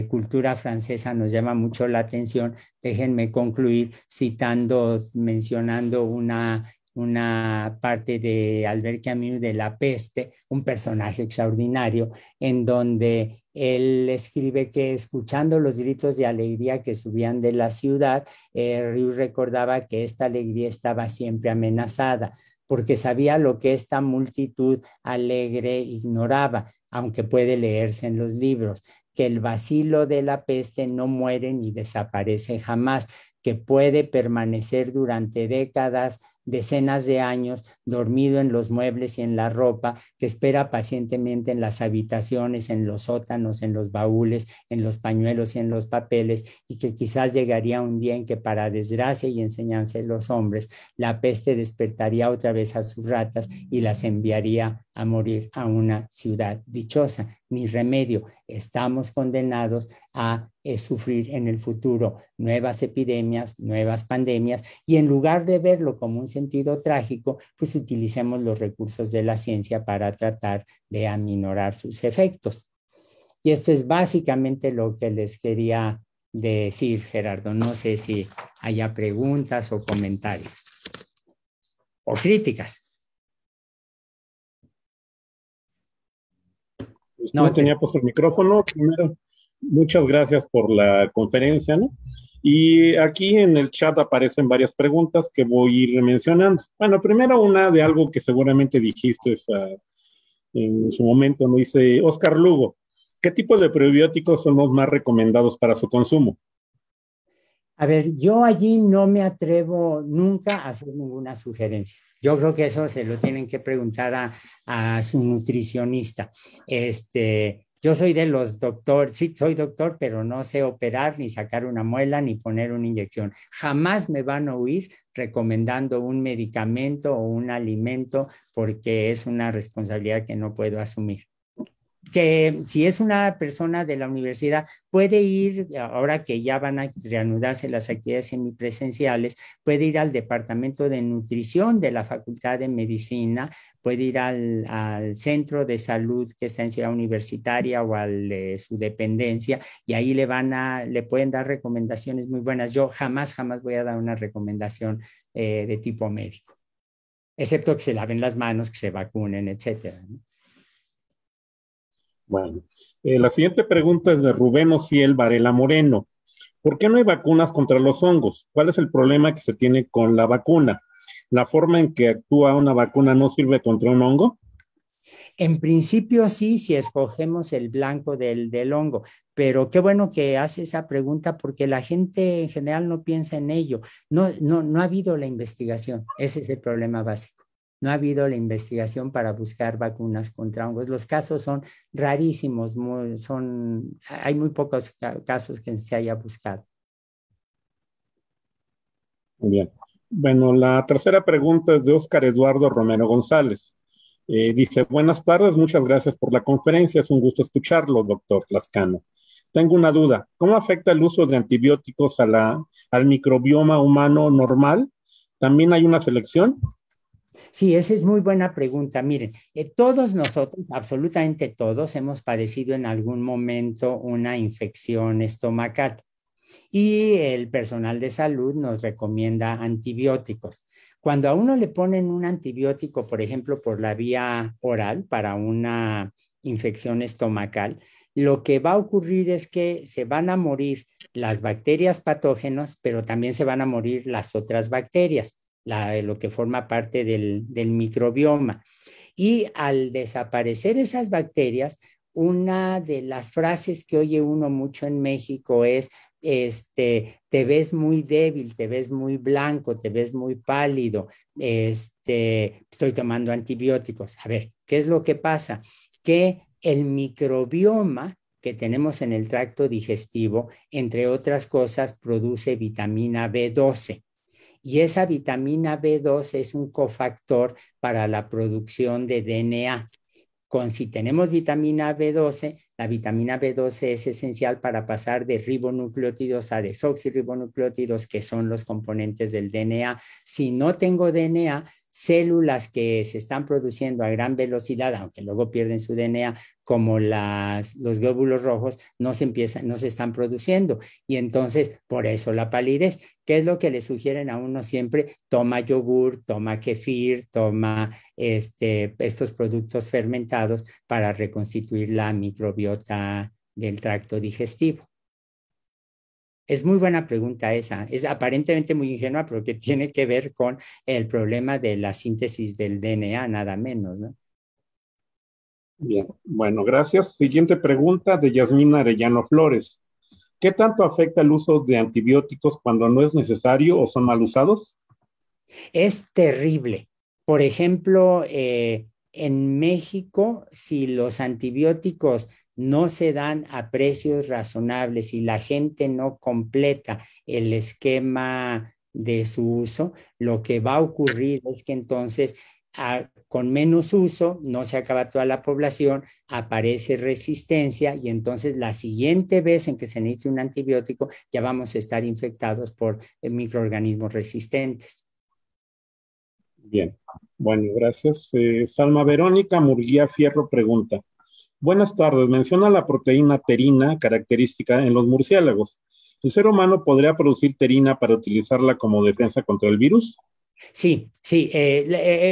cultura francesa nos llama mucho la atención, déjenme concluir mencionando una parte de Albert Camus de La Peste, un personaje extraordinario, en donde él escribe que escuchando los gritos de alegría que subían de la ciudad, Rius recordaba que esta alegría estaba siempre amenazada, porque sabía lo que esta multitud alegre ignoraba, aunque puede leerse en los libros, que el bacilo de la peste no muere ni desaparece jamás, que puede permanecer durante décadas, decenas de años, dormido en los muebles y en la ropa, que espera pacientemente en las habitaciones, en los sótanos, en los baúles, en los pañuelos y en los papeles, y que quizás llegaría un día en que, para desgracia y enseñanza de los hombres, la peste despertaría otra vez a sus ratas y las enviaría a morir a una ciudad dichosa. Ni remedio, estamos condenados a sufrir en el futuro nuevas epidemias, nuevas pandemias, y en lugar de verlo como un sentido trágico, pues utilicemos los recursos de la ciencia para tratar de aminorar sus efectos. Y esto es básicamente lo que les quería decir, Gerardo. No sé si haya preguntas o comentarios o críticas. No tenía puesto el micrófono. Primero, muchas gracias por la conferencia, ¿no? Y aquí en el chat aparecen varias preguntas que voy a ir mencionando. Bueno, primero una de algo que seguramente dijiste en su momento, ¿no? Dice Oscar Lugo, ¿qué tipo de prebióticos son los más recomendados para su consumo? A ver, yo allí no me atrevo nunca a hacer ninguna sugerencia. Yo creo que eso se lo tienen que preguntar a su nutricionista. Yo soy de los doctores, sí, soy doctor, pero no sé operar, ni sacar una muela, ni poner una inyección. Jamás me van a oír recomendando un medicamento o un alimento, porque es una responsabilidad que no puedo asumir. Que si es una persona de la universidad, puede ir, ahora que ya van a reanudarse las actividades semipresenciales, puede ir al departamento de nutrición de la Facultad de Medicina, puede ir al centro de salud que está en Ciudad Universitaria o de su dependencia, y ahí le pueden dar recomendaciones muy buenas. Yo jamás voy a dar una recomendación de tipo médico, excepto que se laven las manos, que se vacunen, etcétera, ¿no? Bueno, la siguiente pregunta es de Rubén Ociel Varela Moreno. ¿Por qué no hay vacunas contra los hongos? ¿Cuál es el problema que se tiene con la vacuna? ¿La forma en que actúa una vacuna no sirve contra un hongo? En principio sí, si escogemos el blanco del hongo, pero qué bueno que hace esa pregunta, porque la gente en general no piensa en ello. No ha habido la investigación, ese es el problema básico. No ha habido la investigación para buscar vacunas contra hongos. Los casos son rarísimos, hay muy pocos casos que se haya buscado. Muy bien. Bueno, la tercera pregunta es de Óscar Eduardo Romero González. Dice, buenas tardes, muchas gracias por la conferencia, es un gusto escucharlo, doctor Lascano. Tengo una duda, ¿cómo afecta el uso de antibióticos al microbioma humano normal? ¿También hay una selección? Sí, esa es muy buena pregunta. Miren, todos nosotros, absolutamente todos, hemos padecido en algún momento una infección estomacal, y el personal de salud nos recomienda antibióticos. Cuando a uno le ponen un antibiótico, por ejemplo, por la vía oral para una infección estomacal, lo que va a ocurrir es que se van a morir las bacterias patógenas, pero también se van a morir las otras bacterias, lo que forma parte del microbioma. Y al desaparecer esas bacterias, una de las frases que oye uno mucho en México es, te ves muy débil, te ves muy blanco, te ves muy pálido, estoy tomando antibióticos. A ver, ¿qué es lo que pasa? Que el microbioma que tenemos en el tracto digestivo, entre otras cosas, produce vitamina B12. Y esa vitamina B12 es un cofactor para la producción de DNA. Si tenemos vitamina B12, la vitamina B12 es esencial para pasar de ribonucleótidos a desoxirribonucleótidos, que son los componentes del DNA. Si no tengo DNA, células que se están produciendo a gran velocidad, aunque luego pierden su DNA, como los glóbulos rojos, no se están produciendo. Y entonces, por eso la palidez. ¿Qué es lo que le sugieren a uno siempre? Toma yogur, toma kefir, toma estos productos fermentados para reconstituir la microbiota del tracto digestivo. Es muy buena pregunta esa. Es aparentemente muy ingenua, pero que tiene que ver con el problema de la síntesis del DNA, nada menos, ¿no? Bien, bueno, gracias. Siguiente pregunta de Yasmina Arellano Flores. ¿Qué tanto afecta el uso de antibióticos cuando no es necesario o son mal usados? Es terrible. Por ejemplo, en México, si los antibióticos no se dan a precios razonables y la gente no completa el esquema de su uso, lo que va a ocurrir es que entonces con menos uso, no se acaba toda la población, aparece resistencia y entonces la siguiente vez en que se necesite un antibiótico ya vamos a estar infectados por microorganismos resistentes. Bien, bueno, gracias. Salma Verónica Murguía Fierro pregunta. Buenas tardes, menciona la proteína terina característica en los murciélagos. ¿El ser humano podría producir terina para utilizarla como defensa contra el virus? Sí, sí,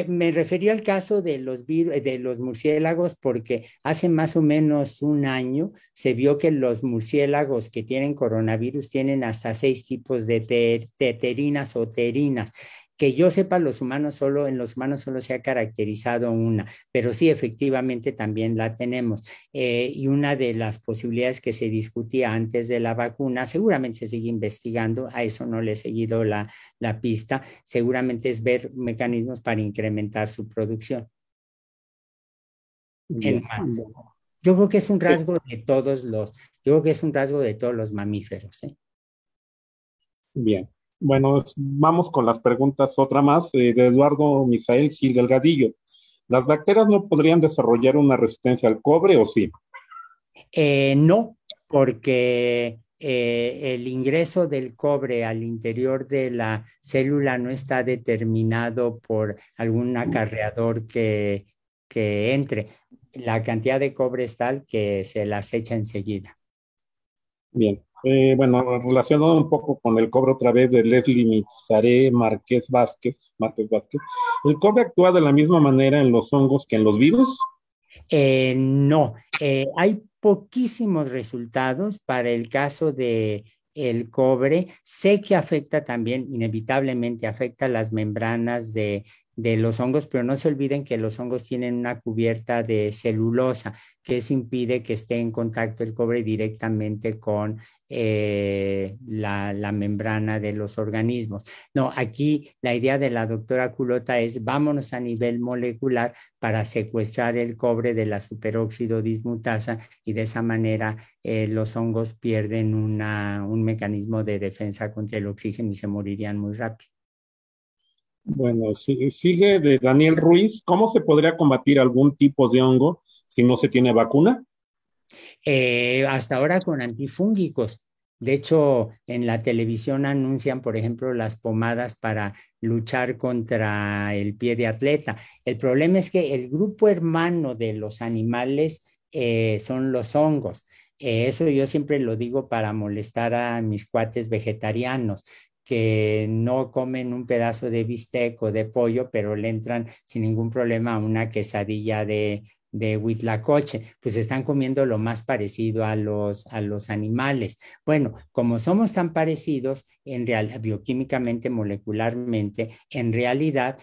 me refería al caso de de los murciélagos porque hace más o menos un año se vio que los murciélagos que tienen coronavirus tienen hasta 6 tipos de terinas o terinas. Que yo sepa, en los humanos solo se ha caracterizado una, pero sí, efectivamente también la tenemos. Y una de las posibilidades que se discutía antes de la vacuna, seguramente se sigue investigando, a eso no le he seguido la pista, seguramente es ver mecanismos para incrementar su producción en Bien, más. Yo creo que es un sí, rasgo de yo creo que es un rasgo de todos los mamíferos, ¿eh? bien. Bueno, vamos con las preguntas, otra más, de Eduardo Misael Gil Delgadillo. ¿Las bacterias no podrían desarrollar una resistencia al cobre o sí? No, porque el ingreso del cobre al interior de la célula no está determinado por algún acarreador que entre. La cantidad de cobre es tal que se las echa enseguida. Bien. Bueno, relacionado un poco con el cobre otra vez de Leslie Mitzaré Márquez Vázquez, ¿el cobre actúa de la misma manera en los hongos que en los virus? No, hay poquísimos resultados para el caso de el cobre. Sé que afecta también, inevitablemente afecta las membranas de los hongos, pero no se olviden que los hongos tienen una cubierta de celulosa, que eso impide que esté en contacto el cobre directamente con la membrana de los organismos. No, aquí la idea de la doctora Culota es vámonos a nivel molecular para secuestrar el cobre de la superóxido dismutasa y de esa manera los hongos pierden un mecanismo de defensa contra el oxígeno y se morirían muy rápido. Bueno, sigue de Daniel Ruiz. ¿Cómo se podría combatir algún tipo de hongo si no se tiene vacuna? Hasta ahora con antifúngicos. De hecho, en la televisión anuncian, por ejemplo, las pomadas para luchar contra el pie de atleta. El problema es que el grupo hermano de los animales son los hongos. Eso yo siempre lo digo para molestar a mis cuates vegetarianos que no comen un pedazo de bistec o de pollo, pero le entran sin ningún problema a una quesadilla de Huitlacoche, pues están comiendo lo más parecido a los animales. Bueno, como somos tan parecidos, bioquímicamente, molecularmente, en realidad,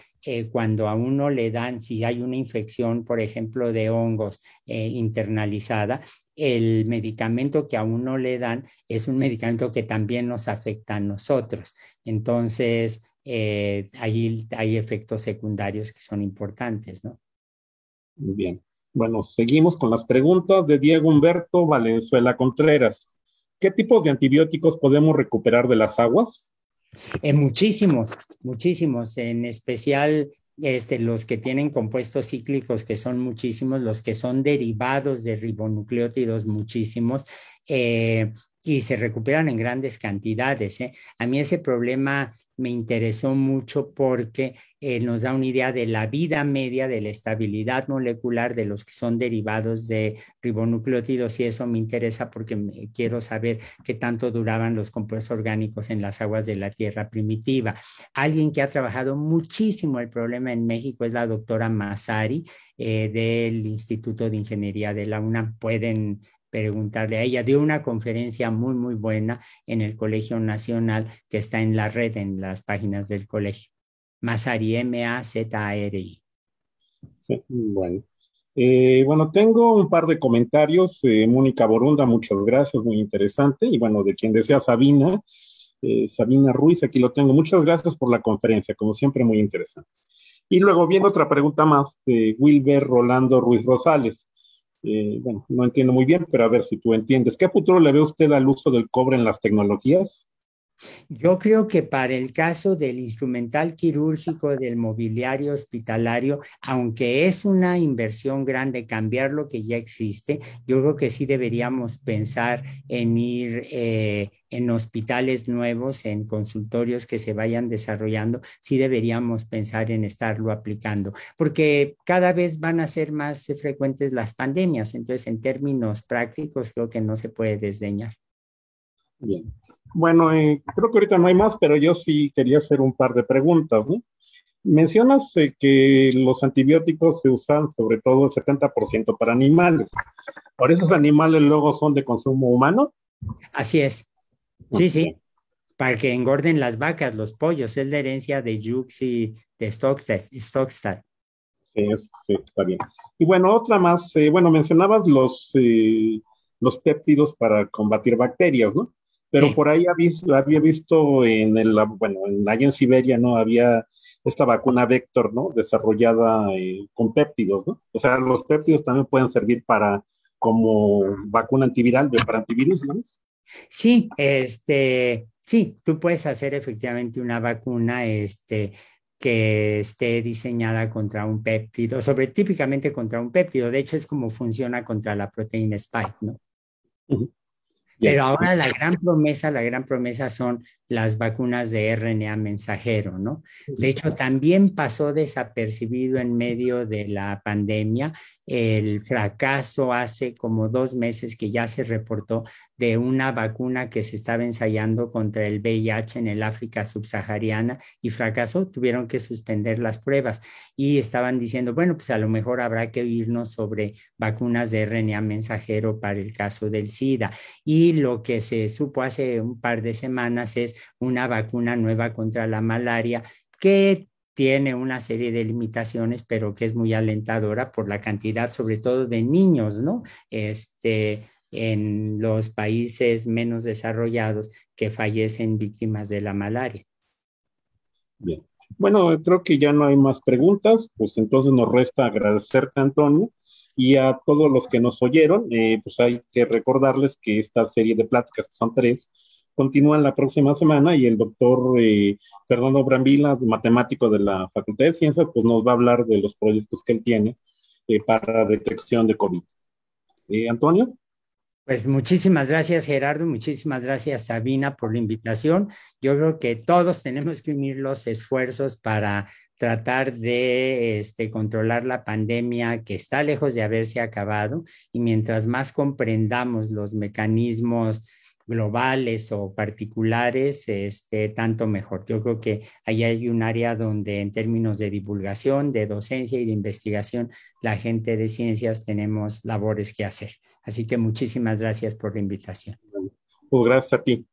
cuando a uno le dan, si hay una infección, por ejemplo, de hongos internalizada, el medicamento que a uno le dan es un medicamento que también nos afecta a nosotros. Entonces, ahí hay efectos secundarios que son importantes, ¿no? Bien. Bueno, seguimos con las preguntas de Diego Humberto Valenzuela Contreras. ¿Qué tipos de antibióticos podemos recuperar de las aguas? Muchísimos, muchísimos, en especial los que tienen compuestos cíclicos, que son muchísimos, los que son derivados de ribonucleótidos, muchísimos, y se recuperan en grandes cantidades. A mí ese problema me interesó mucho porque nos da una idea de la vida media, de la estabilidad molecular de los que son derivados de ribonucleótidos, y eso me interesa porque quiero saber qué tanto duraban los compuestos orgánicos en las aguas de la Tierra primitiva. Alguien que ha trabajado muchísimo el problema en México es la doctora Massari, del Instituto de Ingeniería de la UNAM. Pueden preguntarle a ella. Dio una conferencia muy, muy buena en el Colegio Nacional, que está en la red, en las páginas del colegio. Massari, Mazari. Sí, bueno. Bueno, tengo un par de comentarios. Mónica Borunda, muchas gracias, muy interesante. Y bueno, de quien desea Sabina, Sabina Ruiz, aquí lo tengo. Muchas gracias por la conferencia, como siempre, muy interesante. Y luego viene otra pregunta más de Wilber Rolando Ruiz Rosales. Bueno, no entiendo muy bien, pero a ver si tú entiendes. ¿Qué futuro le ve usted al uso del cobre en las tecnologías? Yo creo que para el caso del instrumental quirúrgico, del mobiliario hospitalario, aunque es una inversión grande cambiar lo que ya existe, yo creo que sí deberíamos pensar en ir en hospitales nuevos, en consultorios que se vayan desarrollando, sí deberíamos pensar en estarlo aplicando, porque cada vez van a ser más frecuentes las pandemias, entonces en términos prácticos creo que no se puede desdeñar. Bien. Bueno, creo que ahorita no hay más, pero yo sí quería hacer un par de preguntas, ¿no? Mencionas que los antibióticos se usan sobre todo el 70% para animales. ¿Por esos animales luego son de consumo humano? Así es. Sí, sí, para que engorden las vacas, los pollos, es la herencia de Jux y de Stockstad. Sí, sí, está bien. Y bueno, otra más, bueno, mencionabas los péptidos para combatir bacterias, ¿no? Pero Sí. por ahí había visto bueno, allá en Siberia, ¿no? Había esta vacuna Vector, ¿no? Desarrollada con péptidos, ¿no? O sea, los péptidos también pueden servir como vacuna antiviral, para antivirus, ¿no? Sí, sí, tú puedes hacer efectivamente una vacuna, que esté diseñada contra un péptido, típicamente contra un péptido. De hecho, es como funciona contra la proteína Spike, ¿no? Ujú. Bien. Pero ahora la gran promesa son las vacunas de RNA mensajero, ¿no? De hecho, también pasó desapercibido en medio de la pandemia el fracaso hace como 2 meses que ya se reportó de una vacuna que se estaba ensayando contra el VIH en el África subsahariana y fracasó, tuvieron que suspender las pruebas y estaban diciendo, bueno, pues a lo mejor habrá que irnos sobre vacunas de RNA mensajero para el caso del SIDA. Y lo que se supo hace un par de semanas es una vacuna nueva contra la malaria que tiene una serie de limitaciones, pero que es muy alentadora por la cantidad, sobre todo de niños, ¿no? En los países menos desarrollados que fallecen víctimas de la malaria. Bien. Bueno, creo que ya no hay más preguntas, pues entonces nos resta agradecerte, Antonio, y a todos los que nos oyeron, pues hay que recordarles que esta serie de pláticas, que son 3, continúan la próxima semana y el doctor Fernando Brambila, matemático de la Facultad de Ciencias, pues nos va a hablar de los proyectos que él tiene para detección de COVID. Antonio. Pues muchísimas gracias, Gerardo, muchísimas gracias, Sabina, por la invitación. Yo creo que todos tenemos que unir los esfuerzos para tratar de controlar la pandemia que está lejos de haberse acabado, y mientras más comprendamos los mecanismos globales o particulares, tanto mejor. Yo creo que ahí hay un área donde en términos de divulgación, de docencia y de investigación, la gente de ciencias tenemos labores que hacer. Así que muchísimas gracias por la invitación. Pues gracias a ti.